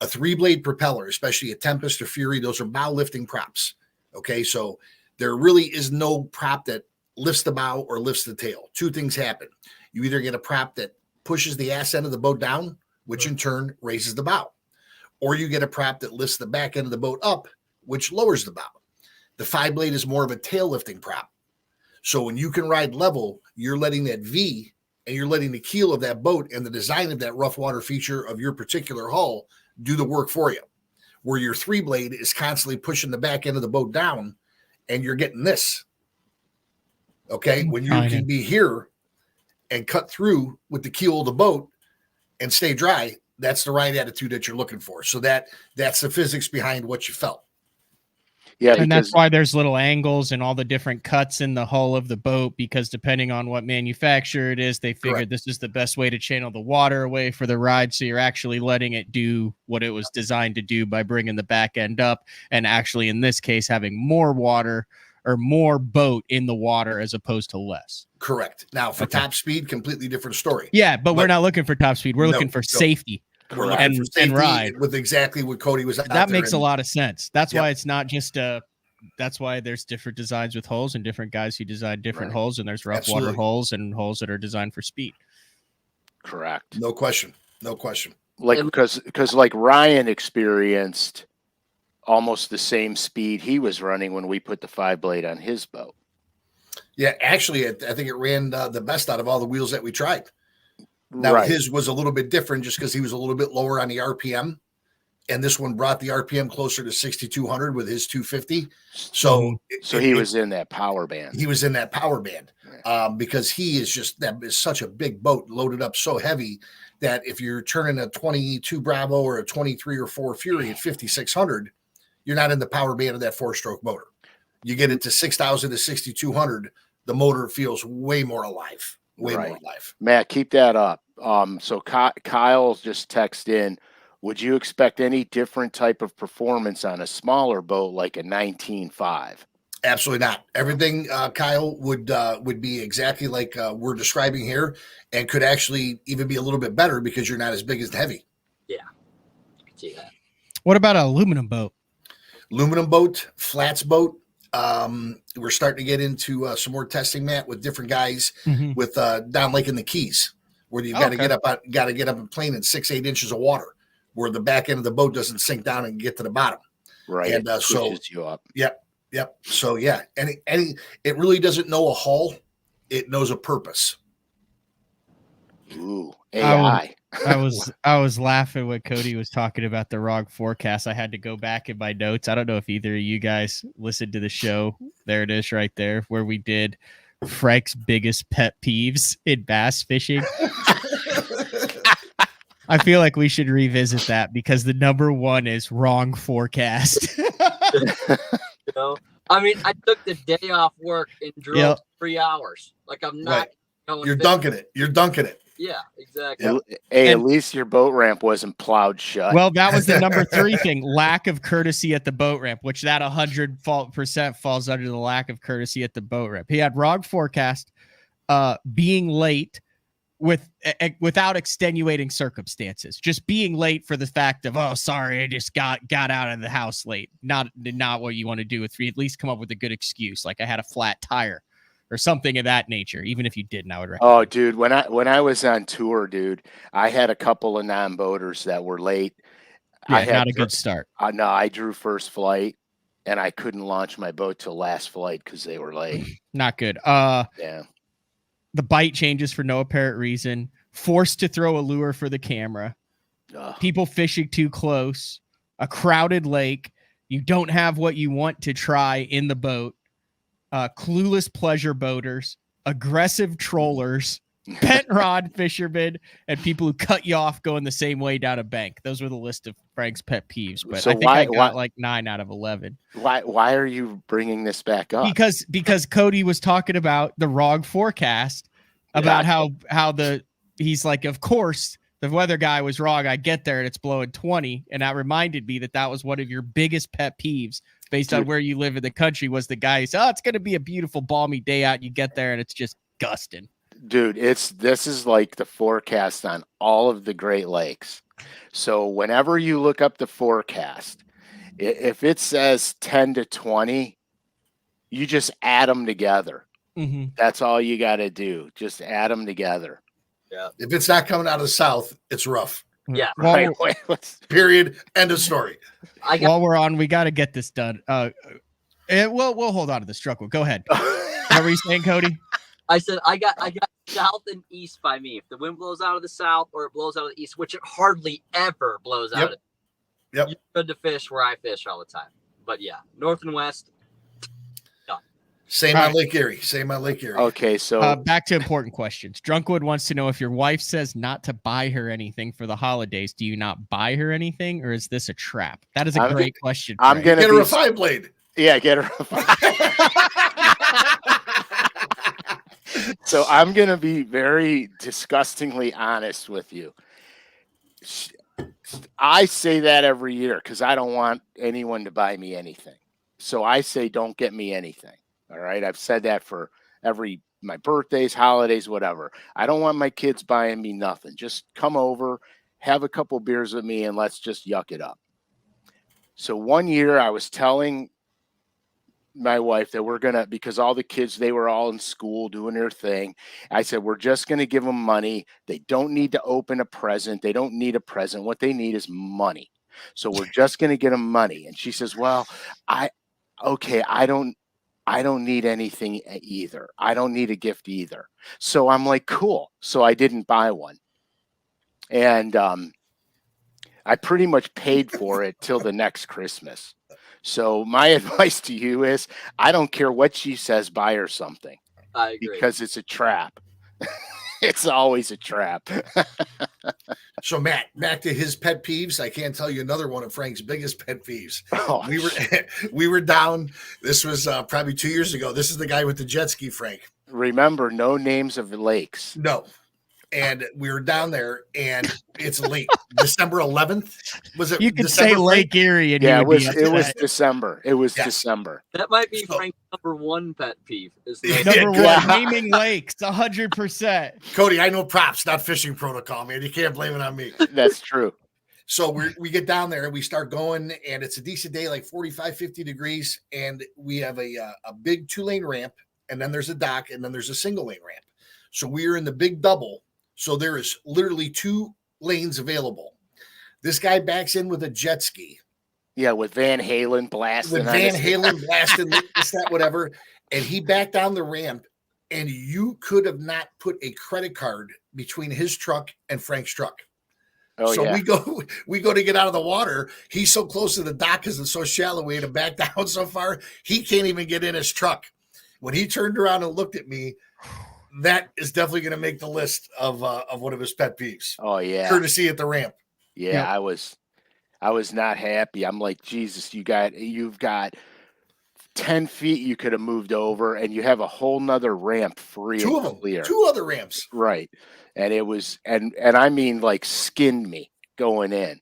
A 3-blade propeller, especially a Tempest or Fury, those are bow lifting props. Okay, so there really is no prop that lifts the bow or lifts the tail. Two things happen: you either get a prop that pushes the ass end of the boat down, which in turn raises the bow, or you get a prop that lifts the back end of the boat up, which lowers the bow. The 5-blade is more of a tail lifting prop. So when you can ride level, you're letting that V and you're letting the keel of that boat and the design of that rough water feature of your particular hull do the work for you. Where your 3-blade is constantly pushing the back end of the boat down and you're getting this. Okay. When you can be here and cut through with the keel of the boat and stay dry, that's the right attitude that you're looking for. So that's the physics behind what you felt. Yeah, and that's why there's little angles and all the different cuts in the hull of the boat, because depending on what manufacturer it is, they figured this is the best way to channel the water away for the ride. So you're actually letting it do what it was designed to do by bringing the back end up, and actually in this case having more water or more boat in the water as opposed to less. Correct. Now for top speed, completely different story. Yeah, but we're not looking for top speed. We're looking for safety. We're looking for safety and ride with exactly what Cody was. That makes a lot of sense. That's why it's not just that's why there's different designs with holes and different guys who design different holes, and there's rough water holes and holes that are designed for speed. Correct. No question. Like because like Ryan experienced almost the same speed he was running when we put the 5-blade on his boat. Yeah, actually, I think it ran the best out of all the wheels that we tried. Now, his was a little bit different just because he was a little bit lower on the RPM, and this one brought the RPM closer to 6,200 with his 250. So he was in that power band. He was in that power band because he is that is such a big boat, loaded up so heavy that if you're turning a 22 Bravo or a 23 or 4 Fury at 5,600, you're not in the power band of that 4-stroke motor. You get it to 6,000 to 6,200, the motor feels way more alive. More alive. Matt, keep that up. So Kyle just texted in, would you expect any different type of performance on a smaller boat like a 19.5? Absolutely not. Everything, Kyle, would be exactly like we're describing here, and could actually even be a little bit better because you're not as big as heavy. Yeah, I can see that. What about an aluminum boat? aluminum boat, flats boat. We're starting to get into some more testing, Matt, with different guys with down Lake in the Keys, where you've got to get up and plane in 6-8 inches of water, where the back end of the boat doesn't sink down and get to the bottom. Right. And it pushes you up. Yep. So yeah, it really doesn't know a hull; it knows a purpose. Ooh, AI. I was laughing when Cody was talking about the wrong forecast. I had to go back in my notes. I don't know if either of you guys listened to the show. There it is right there, where we did Frank's biggest pet peeves in bass fishing. I feel like we should revisit that because the number one is wrong forecast. You know, I mean, I took the day off work and drove 3 hours. Like I'm not. Right. You're dunking it. You're dunking it. Yeah, exactly. Hey, at least your boat ramp wasn't plowed shut. Well, that was the number 3 thing: lack of courtesy at the boat ramp, which that 100% falls under the lack of courtesy at the boat ramp. He had wrong forecast, being late without extenuating circumstances, just being late for the fact of, oh, sorry, I just got out of the house late. Not what you want to do. At least come up with a good excuse, like I had a flat tire or something of that nature. Even if you didn't, I would recommend. Oh, dude, when I was on tour, dude, I had a couple of non-boaters that were late. Yeah, not a good start. No, I drew first flight, and I couldn't launch my boat till last flight because they were late. Not good. Yeah. The bite changes for no apparent reason. Forced to throw a lure for the camera. People fishing too close. A crowded lake. You don't have what you want to try in the boat. Clueless pleasure boaters. Aggressive trollers. Bent rod fishermen. And people who cut you off going the same way down a bank. Those were the list of Frank's pet peeves. But so I think I got like 9 out of 11. Why are you bringing this back up? Because Cody was talking about the wrong forecast, about he's like, of course the weather guy was wrong. I get there and it's blowing 20, and that reminded me that was one of your biggest pet peeves based on where you live in the country. Was the guy who said, it's going to be a beautiful balmy day out. You get there and it's just gusting. Dude, this is like the forecast on all of the Great Lakes. So whenever you look up the forecast, if it says 10 to 20, you just add them together. Mm-hmm. That's all you got to do. Just add them together. Yeah. If it's not coming out of the south, it's rough. Yeah. Right. Period. End of story. While we're on, we got to get this done. And we'll hold on to the struggle. Go ahead. What were you saying, Cody? I said I got south and east by me. If the wind blows out of the south or it blows out of the east, which it hardly ever blows out of. Yep. You're good to fish where I fish all the time. But yeah, north and west. Done. Same on Lake Erie. Okay, so back to important questions. Drunkwood wants to know, if your wife says not to buy her anything for the holidays, do you not buy her anything, or is this a trap? That is a great question. I'm gonna get her a 5-blade. Yeah, get her a 5. So I'm going to be very disgustingly honest with you. I say that every year because I don't want anyone to buy me anything. So I say, don't get me anything. All right. I've said that for my birthdays, holidays, whatever. I don't want my kids buying me nothing. Just come over, have a couple beers with me, and let's just yuck it up. So one year I was telling my wife that because all the kids, they were all in school doing their thing. I said, we're just going to give them money. They don't need to open a present. They don't need a present. What they need is money. So we're just going to get them money. And she says, well, I don't need anything either. I don't need a gift either. So I'm like, cool. So I didn't buy one. And I pretty much paid for it till the next Christmas. So my advice to you is, I don't care what she says, buy her something. I agree. Because it's a trap. It's always a trap. So Matt, back to his pet peeves. I can't tell you another one of Frank's biggest pet peeves. Oh, we were down. This was probably 2 years ago. This is the guy with the jet ski, Frank. Remember, no names of the lakes. No. And we were down there, and it's late. December 11th. Was it? You could December, say Lake Erie, and yeah, it was December. It was December. That might be Frank's number one pet peeve. Number one, naming lakes, 100%. Cody, I know props, not fishing protocol, man. You can't blame it on me. That's true. So we get down there and we start going, and it's a decent day, like 45, 50 degrees. And we have a big 2-lane ramp, and then there's a dock, and then there's a single lane ramp. So we are in the big double. So there is literally 2 lanes available. This guy backs in with a jet ski. Yeah, with Van Halen blasting. This, that, whatever. And he backed down the ramp, and you could have not put a credit card between his truck and Frank's truck. Oh, so yeah. we go to get out of the water. He's so close to the dock because it's so shallow. We had to back down so far. He can't even get in his truck. When he turned around and looked at me, that is definitely going to make the list of one of his pet peeves. Oh yeah, courtesy at the ramp. Yeah, yep. I was not happy. I'm like, Jesus, you've got 10 feet you could have moved over, and you have a whole nother ramp free. 2 of them, clear. 2 other ramps, right? And it was, and I mean, like, skinned me going in.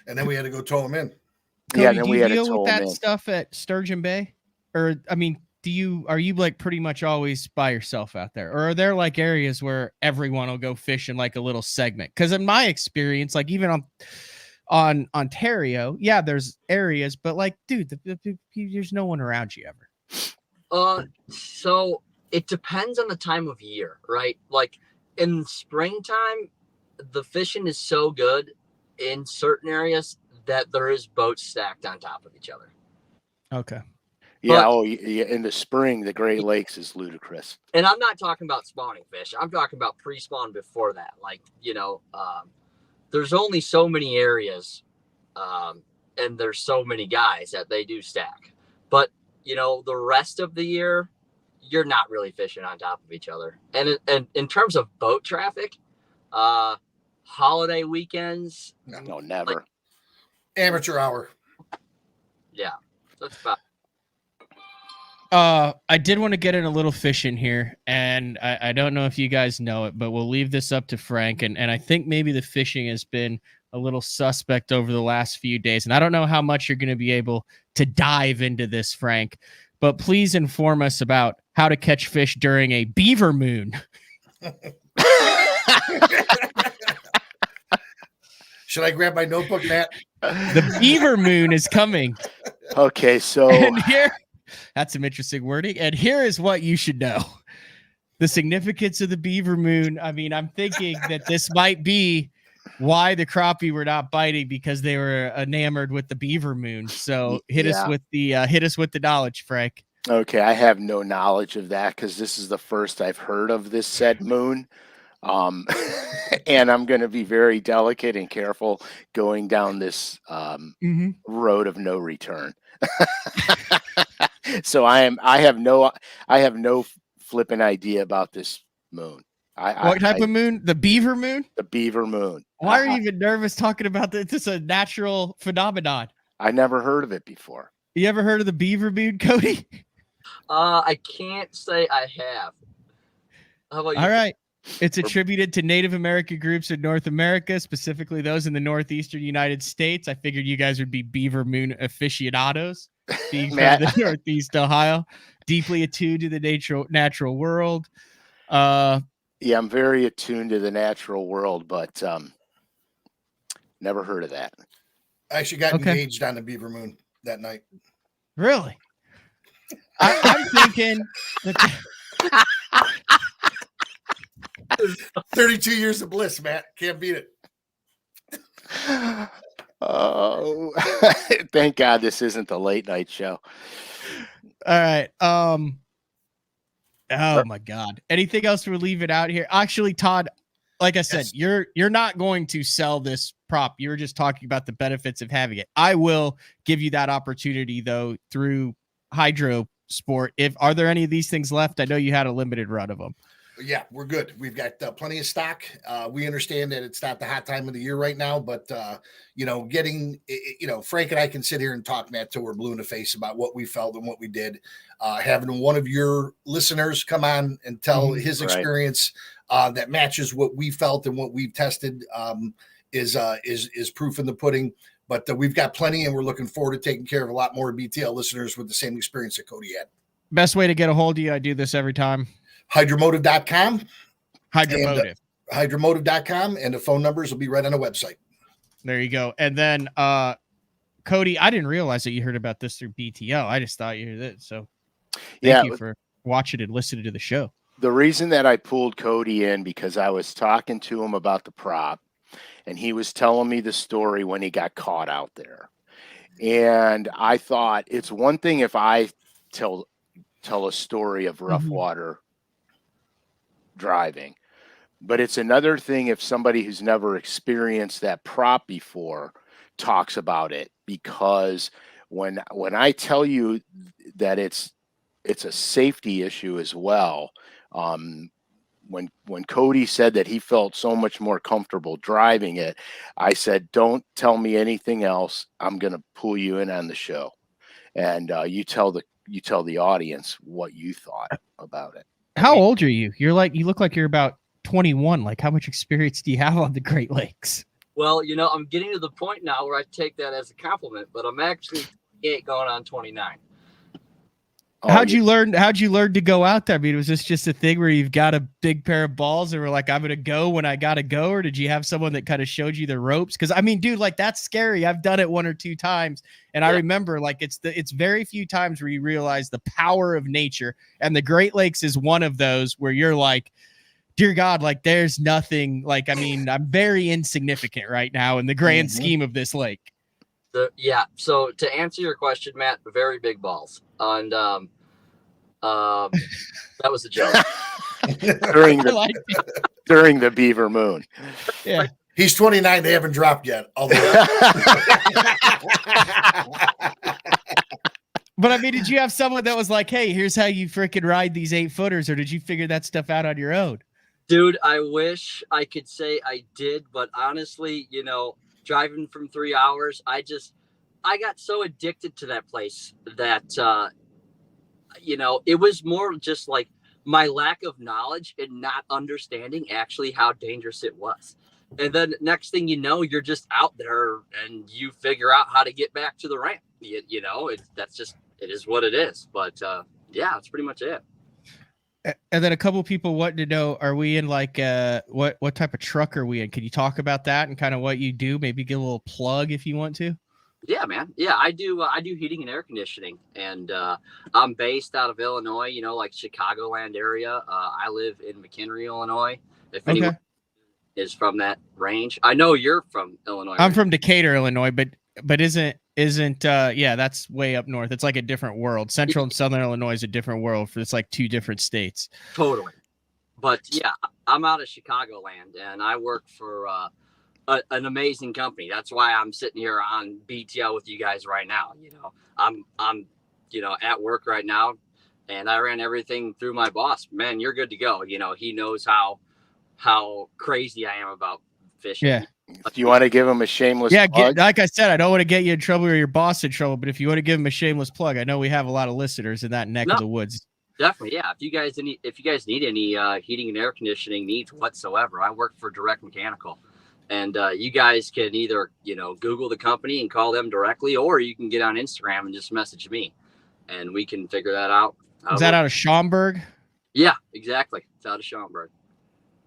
And then we had to go tow him in. Cody, yeah, then we had to tow him in. Do you deal with that stuff at Sturgeon Bay? Or, I mean, are you like pretty much always by yourself out there? Or are there like areas where everyone will go fish in like a little segment? Because in my experience, like even on Ontario, yeah, there's areas, but like, dude, there's no one around you ever. So it depends on the time of year, right? Like in springtime, the fishing is so good in certain areas that there is boats stacked on top of each other. Okay. Yeah. Yeah. In the spring, the Great Lakes is ludicrous. And I'm not talking about spawning fish. I'm talking about pre-spawn before that. Like, there's only so many areas, and there's so many guys that they do stack. But, the rest of the year, you're not really fishing on top of each other. And in terms of boat traffic, holiday weekends. No, never. Like, amateur hour. Yeah, that's about. I did want to get in a little fishing here, and I don't know if you guys know it, but we'll leave this up to Frank. And I think maybe the fishing has been a little suspect over the last few days. And I don't know how much you're going to be able to dive into this, Frank, but please inform us about how to catch fish during a Beaver Moon. Should I grab my notebook, Matt? The Beaver Moon is coming. Okay, so and here, that's some interesting wording. And here is what you should know. The significance of the Beaver Moon. I mean, I'm thinking that this might be why the crappie were not biting, because they were enamored with the Beaver Moon. So hit us with the knowledge, Frank. Okay, I have no knowledge of that because this is the first I've heard of this said moon. And I'm going to be very delicate and careful going down this road of no return. So I have no flipping idea about this moon. What type of moon? The Beaver Moon? The Beaver Moon. Why are you even nervous talking about this? This is a natural phenomenon. I never heard of it before. You ever heard of the Beaver Moon, Cody? I can't say I have. How about you? All right. It's attributed to Native American groups in North America, specifically those in the northeastern United States. I figured you guys would be Beaver Moon aficionados, being from the Northeast Ohio, deeply attuned to the natural world. Yeah, I'm very attuned to the natural world, but never heard of that. I actually got engaged on the Beaver Moon that night. Really? I'm thinking that 32 years of bliss, Matt. Can't beat it. Oh, thank God this isn't the late night show. All right. Oh my God. Anything else we're leaving out here? Actually, Todd, like I said, you're not going to sell this prop. You're just talking about the benefits of having it. I will give you that opportunity though through Hydro Sport. Are there any of these things left? I know you had a limited run of them. Yeah, we're good. We've got plenty of stock. We understand that it's not the hot time of the year right now, but Frank and I can sit here and talk, Matt, till we're blue in the face about what we felt and what we did. Having one of your listeners come on and tell his experience that matches what we felt and what we've tested is proof in the pudding. But we've got plenty, and we're looking forward to taking care of a lot more BTL listeners with the same experience that Cody had. Best way to get a hold of you. I do this every time. Hydromotive.com. Hydromotive. Hydromotive.com, and the phone numbers will be right on the website. There you go. And then Cody, I didn't realize that you heard about this through BTL. I just thought you heard it. So thank you for watching and listening to the show. The reason that I pulled Cody in because I was talking to him about the prop, and he was telling me the story when he got caught out there. And I thought it's one thing if I tell a story of rough water driving, but it's another thing if somebody who's never experienced that prop before talks about it, because when I tell you that it's a safety issue as well. When Cody said that he felt so much more comfortable driving it, I said, don't tell me anything else. I'm going to pull you in on the show. And you tell the audience what you thought about it. How old are you? You look like you're about 21. Like, how much experience do you have on the Great Lakes? Well, I'm getting to the point now where I take that as a compliment, but I'm actually 28 going on 29. How'd you learn to go out there? I mean, was this just a thing where you've got a big pair of balls and we're like, I'm going to go when I got to go? Or did you have someone that kind of showed you the ropes? Because I mean, dude, like that's scary. I've done it 1 or 2 times. And I remember like, it's very few times where you realize the power of nature, and the Great Lakes is one of those where you're like, dear God, like there's nothing like, I mean, I'm very insignificant right now in the grand scheme of this lake. So to answer your question, Matt, very big balls. And that was a joke. during the Beaver Moon. Yeah. He's 29. They haven't dropped yet. But I mean, did you have someone that was like, hey, here's how you freaking ride these 8-footers, or did you figure that stuff out on your own? Dude, I wish I could say I did, but honestly, driving from 3 hours, I got so addicted to that place that, it was more just like my lack of knowledge and not understanding actually how dangerous it was. And then next thing you know, you're just out there and you figure out how to get back to the ramp. It is what it is. But that's pretty much it. And then a couple of people wanted to know, are we in like what type of truck are we in? Can you talk about that and kind of what you do? Maybe give a little plug if you want to. Yeah, man. Yeah, I do heating and air conditioning, and I'm based out of Illinois, like Chicagoland area. I live in McHenry, Illinois. If anyone is from that range, I know you're from Illinois. I'm from Decatur, Illinois, but isn't that's way up north. It's like a different world. Central and Southern Illinois is a different world. It's like 2 different states. Totally. But yeah, I'm out of Chicagoland, and I work for an amazing company. That's why I'm sitting here on BTL with you guys right now. I'm at work right now, and I ran everything through my boss. Man, you're good to go. He knows how crazy I am about fishing. Yeah. Do you want to give him a shameless plug? Like I said, I don't want to get you in trouble or your boss in trouble, but if you want to give him a shameless plug, I know we have a lot of listeners in that neck of the woods. Definitely, yeah. If you guys need any heating and air conditioning needs whatsoever, I work for Direct Mechanical. And you guys can either, Google the company and call them directly, or you can get on Instagram and just message me, and we can figure that out. Is that out of Schaumburg? Yeah, exactly. It's out of Schaumburg.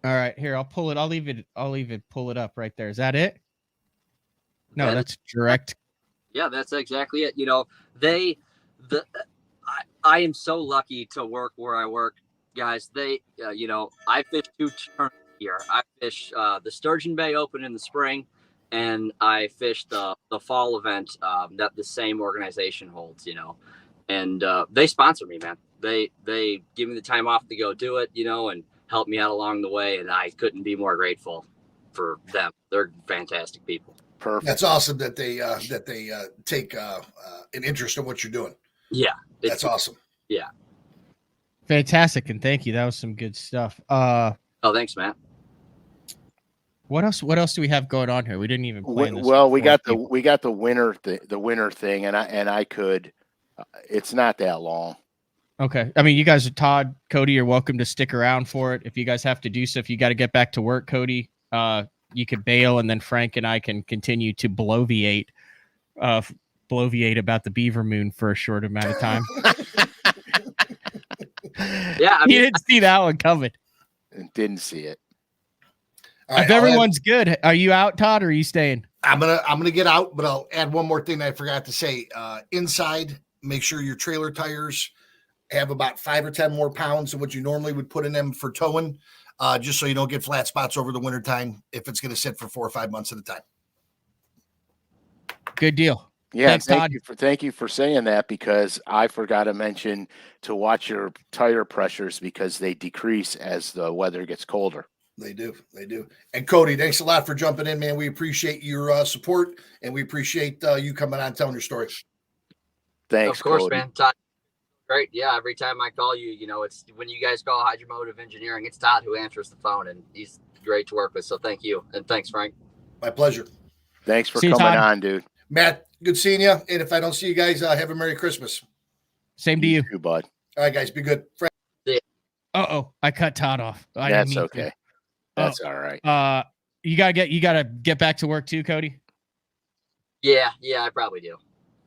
All right, here, I'll pull it. I'll leave it. Pull it up right there. Is that it? No, that's Direct. Yeah, that's exactly it. I am so lucky to work where I work, guys. I fish 2 tournaments here. I fish the Sturgeon Bay Open in the spring, and I fish the fall event that the same organization holds. And they sponsor me, man. They give me the time off to go do it, and help me out along the way, and I couldn't be more grateful for them. They're fantastic people. Perfect. That's awesome that they take an interest in what you're doing. Yeah, that's awesome. Yeah, fantastic, and thank you. That was some good stuff. Thanks, Matt. What else do we have going on here? We didn't even plan this. Well, we got the winter thing, and I could. It's not that long. Okay. I mean, you guys are Todd, Cody, you're welcome to stick around for it. If you guys have to do so, if you got to get back to work, Cody, you could bail, and then Frank and I can continue to bloviate about the Beaver Moon for a short amount of time. Yeah. You didn't see that one coming. Didn't see it. Right, if everyone's good, are you out, Todd, or are you staying? I'm gonna get out, but I'll add one more thing that I forgot to say. Inside, make sure your trailer tires have about 5 or 10 more pounds than what you normally would put in them for towing, just so you don't get flat spots over the winter time if it's going to sit for 4 or 5 months at a time. Good deal. Yeah, Thanks, Todd. Thank you for saying that, because I forgot to mention to watch your tire pressures because they decrease as the weather gets colder. They do. And Cody, thanks a lot for jumping in, man. We appreciate your support, and we appreciate you coming on and telling your story. Thanks, of course, Cody. man. Todd, great. Yeah, every time I call you, it's when you guys call Hydromotive Engineering, it's Todd who answers the phone, and he's great to work with. So thank you, and thanks, Frank. My pleasure. Thanks for coming on, dude. Matt, good seeing you. And if I don't see you guys, have a Merry Christmas. Same to you. Too, bud. All right, guys, be good. Uh-oh, I cut Todd off. That's okay. That's all right. You gotta get back to work too, Cody. Yeah, I probably do.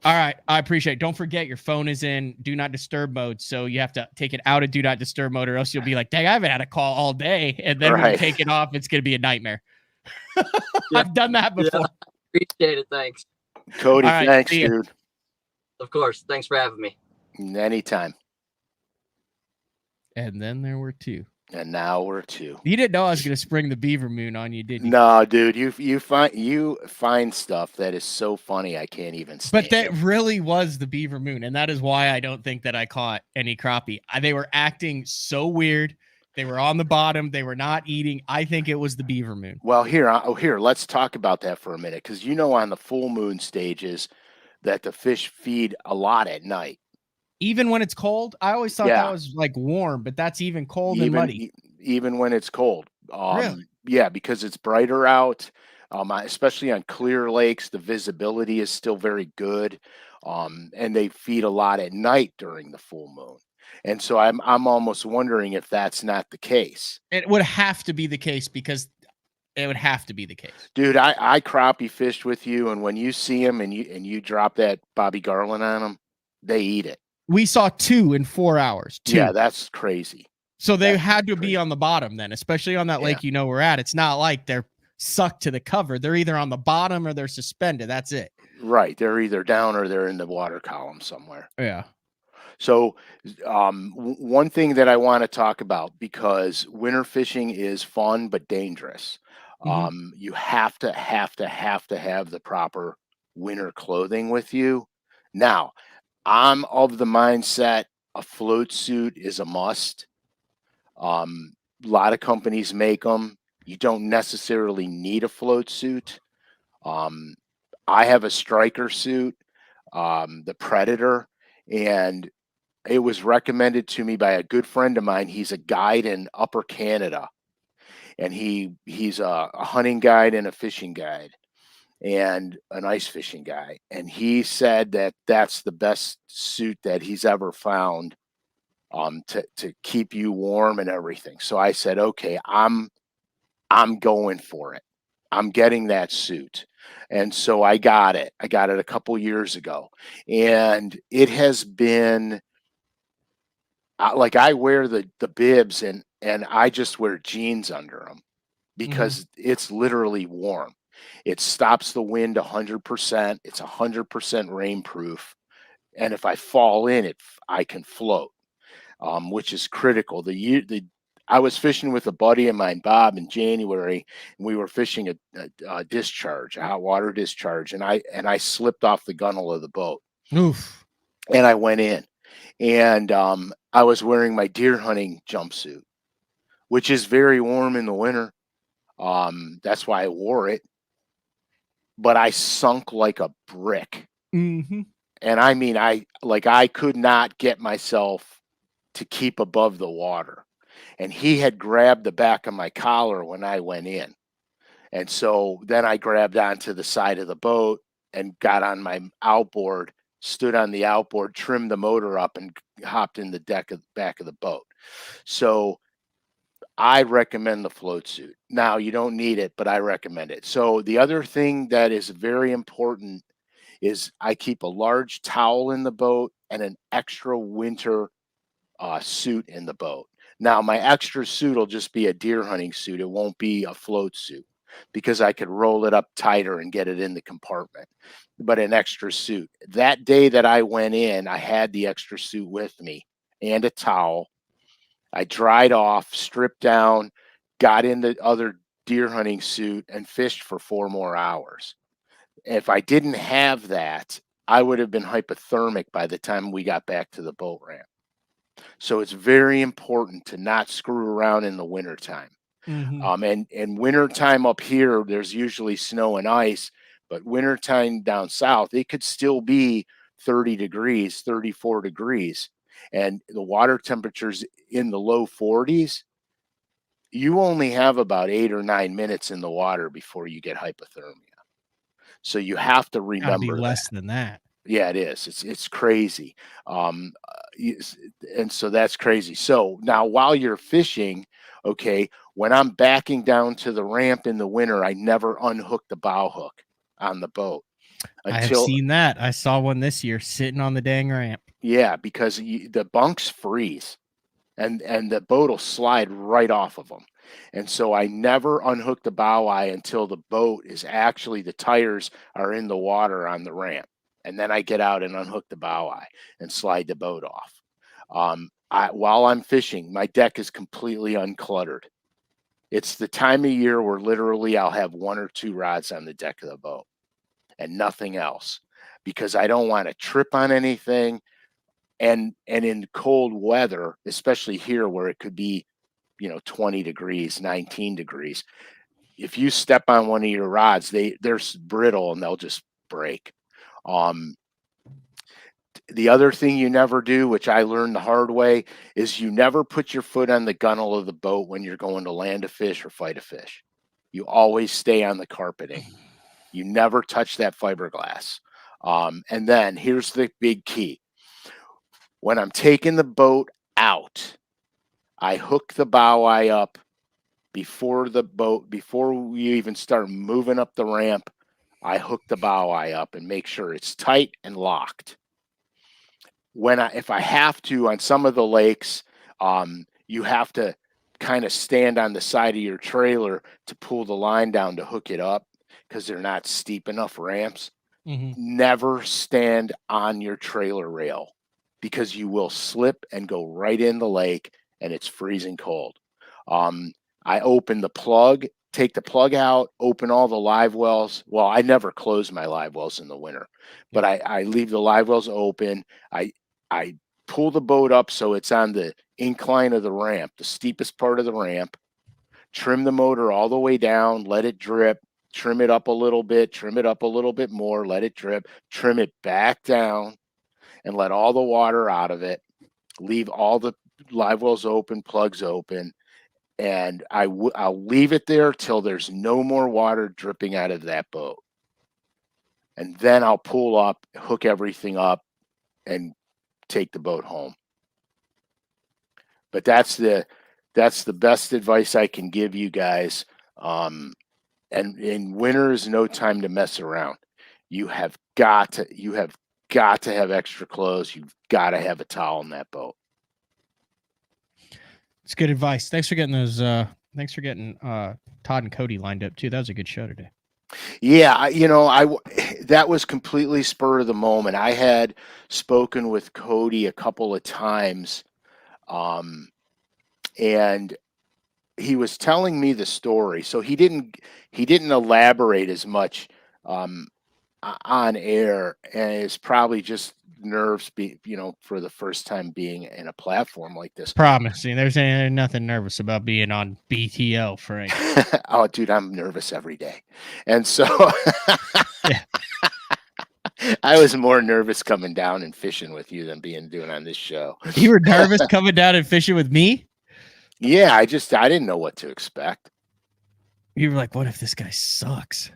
All right, I appreciate it. Don't forget your phone is in do not disturb mode, so you have to take it out of do not disturb mode, or else you'll be like, dang, I haven't had a call all day, and then when you take it off, it's gonna be a nightmare. I've done that before. Yeah, appreciate it. Thanks, Cody. Right, thanks, dude. Of course. Thanks for having me. Anytime. And then there were two. And now we're two. You didn't know I was going to spring the Beaver Moon on you, did you? No, dude. You find stuff that is so funny I can't even stand. But that really was the Beaver Moon, and that is why I don't think that I caught any crappie. They were acting so weird. They were on the bottom. They were not eating. I think it was the Beaver Moon. Well, here, let's talk about that for a minute, because on the full moon stages that the fish feed a lot at night. Even when it's cold? I always thought that was like warm, but that's even cold and muddy. Even when it's cold. Really? Yeah, because it's brighter out. Especially on clear lakes, the visibility is still very good. And they feed a lot at night during the full moon. And so I'm almost wondering if that's not the case. It would have to be the case, because it would have to be the case. Dude, I crappie fished with you, and when you see them and you drop that Bobby Garland on them, they eat it. We saw 2 in 4 hours. 2. Yeah, that's crazy. So they had to be on the bottom then, especially on that lake we're at. It's not like they're sucked to the cover. They're either on the bottom or they're suspended. That's it. Right. They're either down or they're in the water column somewhere. Yeah. So one thing that I want to talk about, because winter fishing is fun but dangerous. You have to have the proper winter clothing with you. Now, I'm of the mindset a float suit is a must. A lot of companies make them. You don't necessarily need a float suit. I have a striker suit, the Predator, and it was recommended to me by a good friend of mine. He's a guide in Upper Canada, and he's a hunting guide and a fishing guide and an ice fishing guy. And he said that that's the best suit that he's ever found to keep you warm and everything. So I said, okay, I'm going for it. I'm getting that suit. And so I got it. I got it a couple years ago, and it has been like, I wear the bibs and I just wear jeans under them because it's literally warm. It stops the wind 100%. It's 100% rainproof. And if I fall in it, I can float, which is critical. I was fishing with a buddy of mine, Bob, in January, and we were fishing a discharge, a hot water discharge, and I slipped off the gunnel of the boat. Oof. And I went in, and I was wearing my deer hunting jumpsuit, which is very warm in the winter. That's why I wore it. But I sunk like a brick. Mm-hmm. And I mean, I could not get myself to keep above the water. And he had grabbed the back of my collar when I went in. And so then I grabbed onto the side of the boat and got on my outboard, stood on the outboard, trimmed the motor up, and hopped in the back of the boat. So I recommend the float suit. Now, you don't need it, but I recommend it. So the other thing that is very important is I keep a large towel in the boat and an extra winter suit in the boat. Now, my extra suit will just be a deer hunting suit. It won't be a float suit. because I could roll it up tighter and get it in the compartment, but an extra suit. That day that I went in, I had the extra suit with me and a towel. I dried off, stripped down, got in the other deer hunting suit, and fished for 4 more hours. If I didn't have that, I would have been hypothermic by the time we got back to the boat ramp. So it's very important to not screw around in the wintertime. And wintertime up here, there's usually snow and ice, but wintertime down south, it could still be 30 degrees, 34 degrees. And the water temperatures in the low 40s, you only have about 8 or 9 minutes in the water before you get hypothermia. So you have to remember Gotta be less than that. Yeah, it is. It's crazy. And so that's crazy. So now while you're fishing, okay, when I'm backing down to the ramp in the winter, I never unhook the bow hook on the boat I have until, seen that. I saw one this year sitting on the dang ramp. yeah, because the bunks freeze and the boat will slide right off of them. And so I never unhook the bow eye until the boat is actually, the tires are in the water on the ramp. And then I get out and unhook the bow eye and slide the boat off. While I'm fishing, my deck is completely uncluttered. It's the time of year where literally I'll have 1 or 2 rods on the deck of the boat and nothing else, because I don't want to trip on anything. And in cold weather, especially here where it could be, 20 degrees, 19 degrees, if you step on one of your rods, they're brittle and they'll just break. The other thing you never do, which I learned the hard way, is you never put your foot on the gunnel of the boat when you're going to land a fish or fight a fish. You always stay on the carpeting. You never touch that fiberglass. And then here's the big key. When I'm taking the boat out, I hook the bow eye up before we even start moving up the ramp. I hook the bow eye up and make sure it's tight and locked. If I have to, on some of the lakes, you have to kind of stand on the side of your trailer to pull the line down to hook it up because they're not steep enough ramps. Never stand on your trailer rail because you will slip and go right in the lake and it's freezing cold. I open the plug, take the plug out, open all the live wells. Well, I never close my live wells in the winter, but I leave the live wells open. I pull the boat up so it's on the incline of the ramp, the steepest part of the ramp, trim the motor all the way down, let it drip, trim it up a little bit, trim it up a little bit more, let it drip, trim it back down and let all the water out of it, leave all the live wells open, plugs open, and I'll leave it there till there's no more water dripping out of that boat. And then I'll pull up, hook everything up, and take the boat home. But that's the best advice I can give you guys. And in winter is no time to mess around. You have got to have extra clothes. You've got to have a towel in that boat. It's good advice. Thanks for getting those. Thanks for getting Todd and Cody lined up too. That was a good show today. Yeah, that was completely spur of the moment. I had spoken with Cody a couple of times, and he was telling me the story. So he didn't elaborate as much on air, and it's probably just nerves, for the first time being in a platform like this. Promising. There's nothing nervous about being on BTL, Frank. Oh, dude, I'm nervous every day. And so Yeah. I was more nervous coming down and fishing with you than doing on this show. You were nervous coming down and fishing with me? Yeah, I didn't know what to expect. You were like, what if this guy sucks?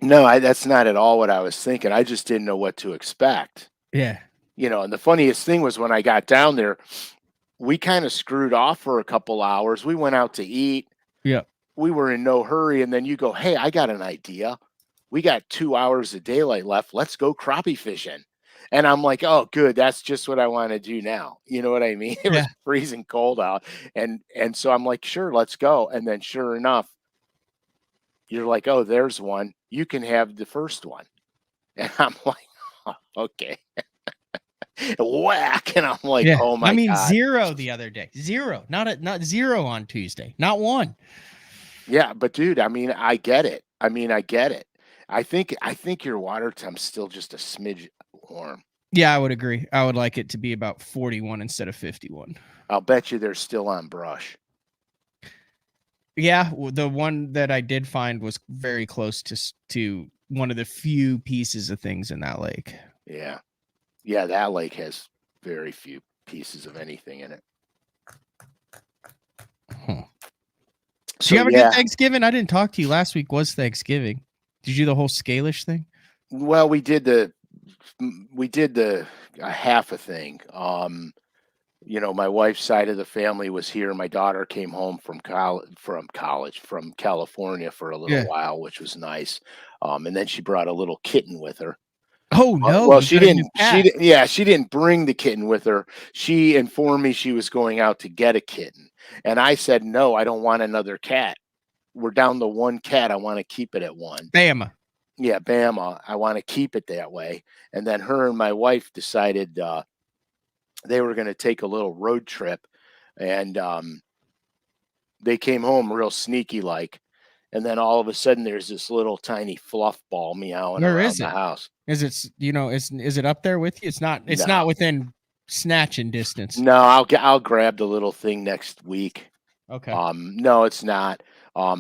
No, that's not at all what I was thinking. I just didn't know what to expect. Yeah. And the funniest thing was when I got down there, we kind of screwed off for a couple hours. We went out to eat. Yeah. We were in no hurry. And then you go, hey, I got an idea. We got 2 hours of daylight left. Let's go crappie fishing. And I'm like, oh, good. That's just what I want to do now. You know what I mean? It was freezing cold out. And so I'm like, sure, let's go. And then sure enough, you're like, oh, there's one. You can have the first one. And I'm like, oh, okay. Whack. And I'm like, Yeah. oh my God. 0 the other day. 0. Not 0 on Tuesday. Not 1. Yeah, but dude, I mean, I get it. I think your water temp's still just a smidge warm. Yeah, I would agree. I would like it to be about 41 instead of 51. I'll bet you they're still on brush. Yeah, the one that I did find was very close to one of the few pieces of things in that lake. Yeah. Yeah, that lake has very few pieces of anything in it. Huh. So you have a good Thanksgiving? I didn't talk to you last week. Was Thanksgiving? Did you do the whole Scalish thing? Well, we did the half a thing. My wife's side of the family was here. My daughter came home from California for a little while, which was nice. And then she brought a little kitten with her. Oh no! Well, she didn't. She didn't bring the kitten with her. She informed me she was going out to get a kitten, and I said, "No, I don't want another cat. We're down to one cat. I want to keep it at one." Bama. Yeah, Bama. I want to keep it that way. And then her and my wife decided they were going to take a little road trip, and they came home real sneaky like. And then all of a sudden, there's this little tiny fluff ball meowing around the house. Is it, is it up there with you? It's not. It's not within snatching distance. No, I'll grab the little thing next week. Okay. No, it's not. I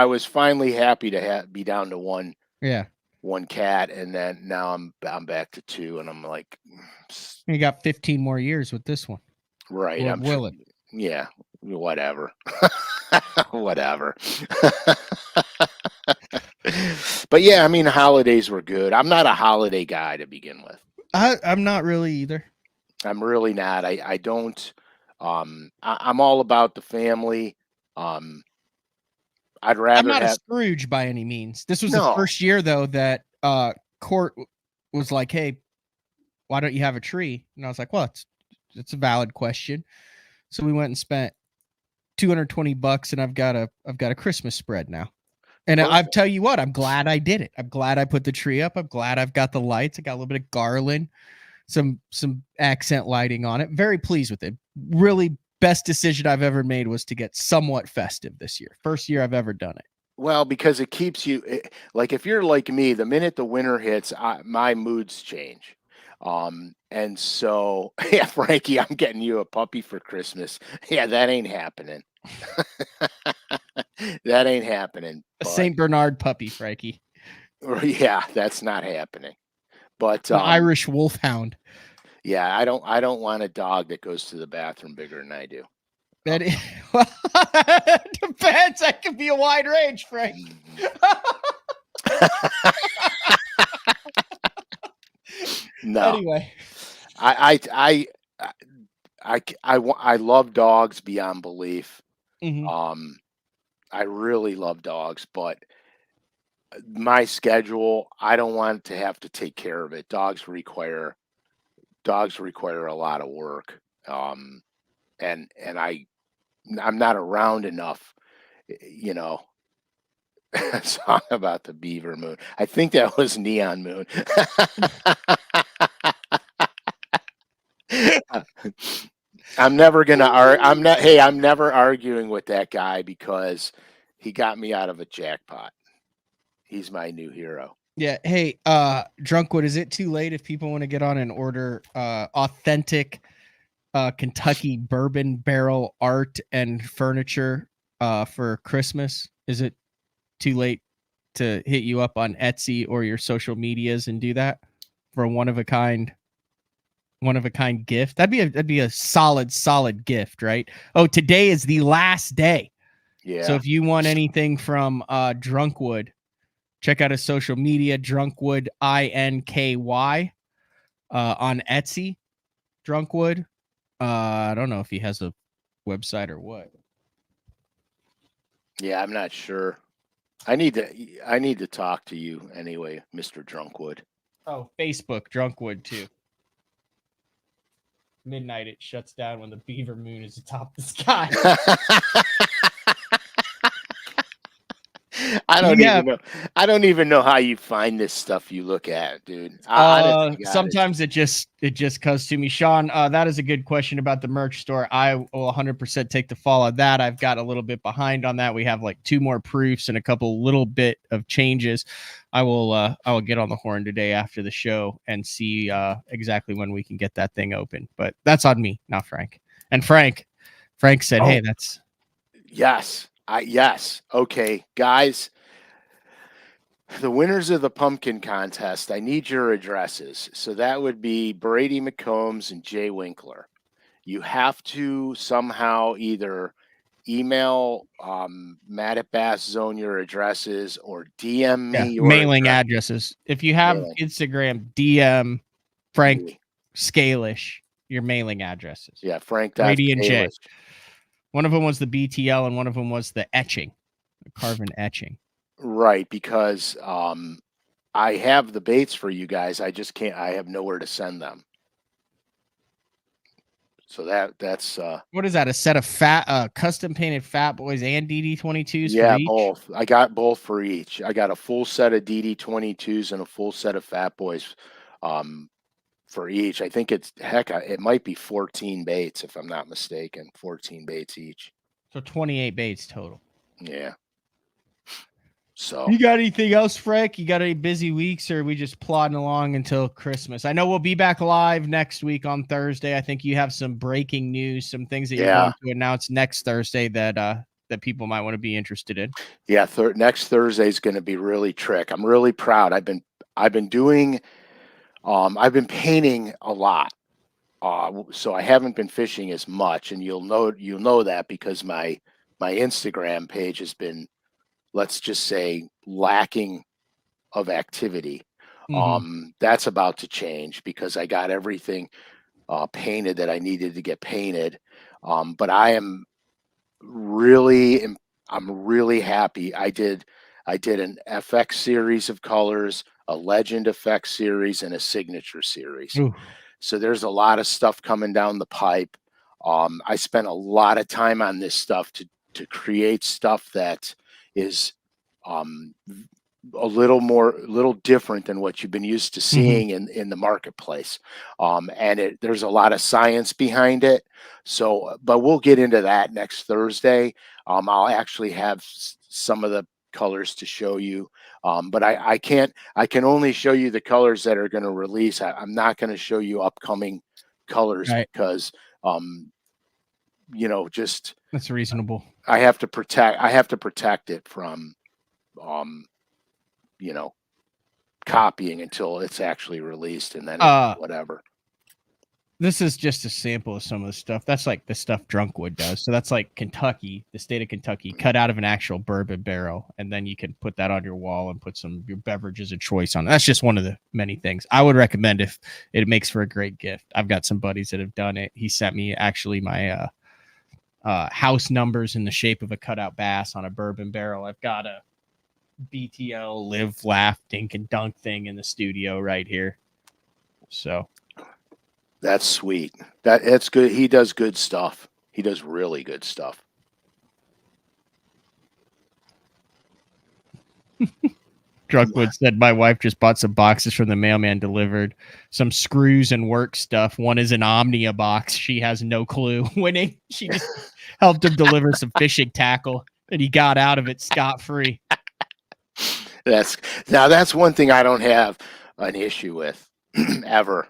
was finally happy to be down to one. Yeah. One cat, and then now I'm back to 2, and I'm like, you got 15 more years with this one, right? Or will it? Yeah, whatever. Whatever. But yeah, I mean, holidays were good. I'm not a holiday guy to begin with. I'm not really either. I'm really not. I don't. I'm all about the family. I'd rather. I'm not a Scrooge by any means. This was the first year though that Court was like, "Hey, why don't you have a tree?" And I was like, "Well, it's a valid question." So we went and spent $220, and I've got a Christmas spread now. And I tell you what, I'm glad I did it. I'm glad I put the tree up. I'm glad I've got the lights. I got a little bit of garland, some accent lighting on it. Very pleased with it. Really, best decision I've ever made was to get somewhat festive this year. First year I've ever done it. Well, because it keeps you like, if you're like me, the minute the winter hits, my moods change. And so, yeah, Frankie, I'm getting you a puppy for Christmas. Yeah, that ain't happening. That ain't happening. A St. Bernard puppy, Frankie. Yeah, that's not happening. But an Irish wolfhound. Yeah, I don't want a dog that goes to the bathroom bigger than I do. That depends. That could be a wide range, Frank. No. Anyway, I love dogs beyond belief. Mm-hmm. I really love dogs, but my schedule, I don't want to have to take care of it. Dogs require a lot of work. And I'm not around enough, song about the Beaver Moon. I think that was Neon Moon. I'm never arguing with that guy because he got me out of a jackpot. He's my new hero. Yeah. Hey, Drunkwood, is it too late if people want to get on and order authentic Kentucky bourbon barrel art and furniture for Christmas? Is it too late to hit you up on Etsy or your social medias and do that for a one of a kind gift? That'd be a solid gift, right? Oh, today is the last day. Yeah. So if you want anything from Drunkwood, check out his social media, Drunkwood INKY on Etsy. Drunkwood. I don't know if he has a website or what. Yeah, I'm not sure. I need to talk to you anyway, Mr. Drunkwood. Oh, Facebook Drunkwood too. Midnight it shuts down when the Beaver Moon is atop the sky. I don't even know. I don't even know how you find this stuff you look at, dude. Honestly, Sometimes it just comes to me. Sean, that is a good question about the merch store. I will 100% take the fall of that. I've got a little bit behind on that. We have like 2 more proofs and a couple little bit of changes. I will get on the horn today after the show and see exactly when we can get that thing open. But that's on me, not Frank. And Frank said, "Hey, that's yes. Yes. Okay, guys. The winners of the pumpkin contest, I need your addresses. So that would be Brady McCombs and Jay Winkler. You have to somehow either email Matt at Bass Zone your addresses or DM me your mailing addresses. If you have Instagram, DM Frank Scalish your mailing addresses. Yeah, Frank. Brady and Jay. One of them was the BTL and one of them was the etching, the carbon etching. Right, because I have the baits for you guys. I just can't. I have nowhere to send them. So that's what is that? A set of custom painted Fat Boys and DD22s? Yeah, for each? both. I got both for each. I got a full set of DD22s and a full set of Fat Boys for each. I think it might be 14 baits if I'm not mistaken. 14 baits each. So 28 baits total. Yeah. So you got anything else, Frank? You got any busy weeks, or are we just plodding along until Christmas? I know we'll be back live next week on Thursday. I think you have some breaking news, some things that you're going to announce next Thursday that people might want to be interested in. Yeah, next Thursday is going to be really trick. I'm really proud. I've been doing I've been painting a lot. So I haven't been fishing as much, and you'll know that because my Instagram page has been, let's just say, lacking of activity. That's about to change because I got everything painted that I needed to get painted. But I'm really happy. I did an FX series of colors, a Legend FX series, and a Signature series. Ooh. So there's a lot of stuff coming down the pipe. I spent a lot of time on this stuff to create stuff that is a little different than what you've been used to seeing in the marketplace. And there's a lot of science behind it. So, but we'll get into that next Thursday. I'll actually have some of the colors to show you. But I can only show you the colors that are going to release. I'm not going to show you upcoming colors because, just that's reasonable. I have to protect it from, copying until it's actually released, and then whatever. This is just a sample of some of the stuff. That's like the stuff Drunkwood does. So that's like Kentucky, the state of Kentucky, cut out of an actual bourbon barrel, and then you can put that on your wall and put your beverages of choice on it. That's just one of the many things I would recommend if it makes for a great gift. I've got some buddies that have done it. He sent me actually my house numbers in the shape of a cutout bass on a bourbon barrel. I've got a BTL live, laugh, dink and dunk thing in the studio right here. So that's sweet. That's good. He does good stuff. He does really good stuff. Drunkwood said, my wife just bought some boxes from the mailman, delivered some screws and work stuff. One is an Omnia box. She has no clue. She just helped him deliver some fishing tackle, and he got out of it scot-free. That's one thing I don't have an issue with ever.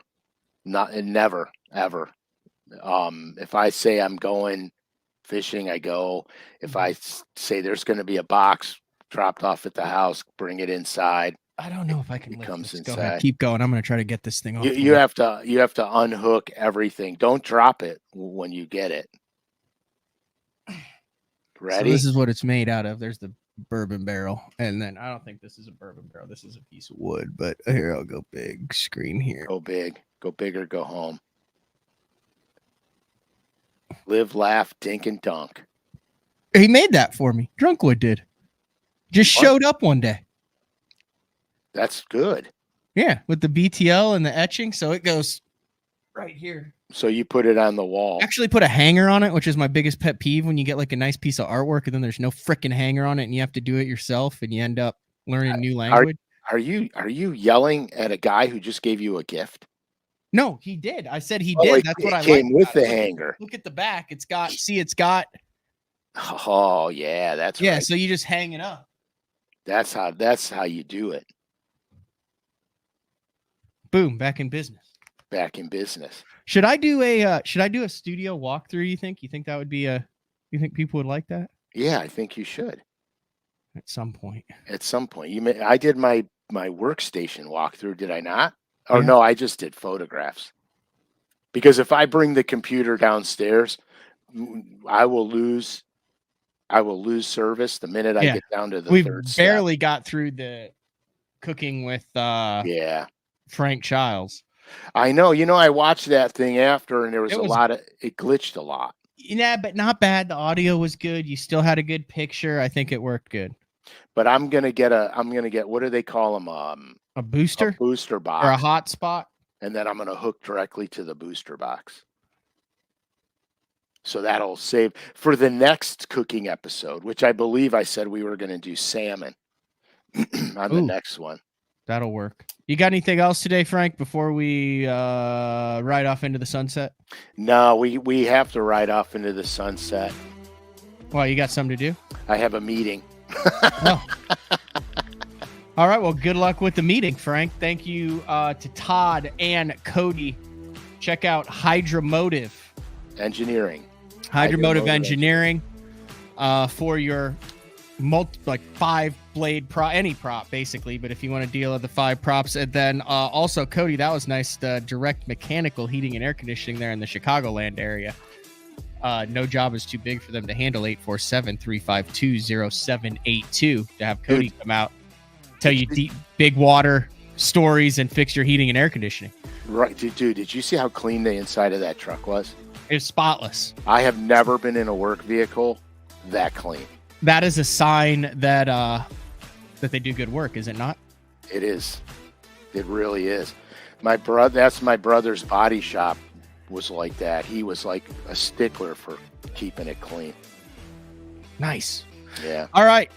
Never, ever. If I say I'm going fishing, I go. If I say there's going to be a box dropped off at the house, bring it inside. I don't know if I can. It comes inside. Go ahead, keep going. I'm going to try to get this thing off. You have to unhook everything. Don't drop it when you get it. Ready? So this is what it's made out of. There's the bourbon barrel, and then I don't think this is a bourbon barrel. This is a piece of wood. But here, I'll go big screen here. Go big. Go big or go home. Live, laugh, dink, and dunk. He made that for me. Drunkwood did. Just showed up one day. That's good. Yeah, with the BTL and the etching. So it goes right here. So you put it on the wall. Actually put a hanger on it, which is my biggest pet peeve, when you get like a nice piece of artwork and then there's no freaking hanger on it and you have to do it yourself and you end up learning a new language. Are you yelling at a guy who just gave you a gift? No, he did. I said he Oh, did. That's what I like. Came with the hanger. Look at the back. It's got. Oh yeah, that's yeah. right. So you just hang it up. That's how you do it. Boom, back in business. Back in business. Should I do a studio walkthrough? You think that would be you think people would like that? Yeah, I think you should. At some point. I did my workstation walkthrough, did I not? Oh Yeah. no, I just did photographs. Because if I bring the computer downstairs, I will lose service the minute I get down to the third step. We barely got through the cooking with Frank Childs. I know. I watched that thing after, and it glitched a lot. Yeah, but not bad. The audio was good. You still had a good picture. I think it worked good. But I'm gonna get what do they call them? A booster? A booster box. Or a hotspot. And then I'm gonna hook directly to the booster box. So that'll save for the next cooking episode, which I believe I said we were gonna do salmon on the next one. That'll work. You got anything else today, Frank, before we ride off into the sunset? No, we have to ride off into the sunset. Well, you got something to do? I have a meeting. Oh. All right. Well, good luck with the meeting, Frank. Thank you to Todd and Cody. Check out Hydromotive Engineering. Hydromotive Engineering for your 5-blade prop, any prop basically, but if you want to deal with the 5 props. And then also, Cody, that was nice, the direct mechanical heating and air conditioning there in the Chicagoland area. No job is too big for them to handle. 847-352-0782 to have Cody come out, tell you deep big water stories and fix your heating and air conditioning. Right, dude, did you see how clean the inside of that truck was? It's spotless. I have never been in a work vehicle that clean. That is a sign that that they do good work, is it not? It is. It really is. That's my brother's body shop was like that. He was like a stickler for keeping it clean. Nice. Yeah. All right.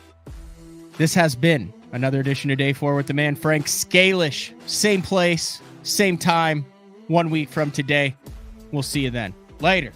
This has been another edition of Day 4 with the man Frank Scalish. Same place, same time, 1 week from today. We'll see you then. Later.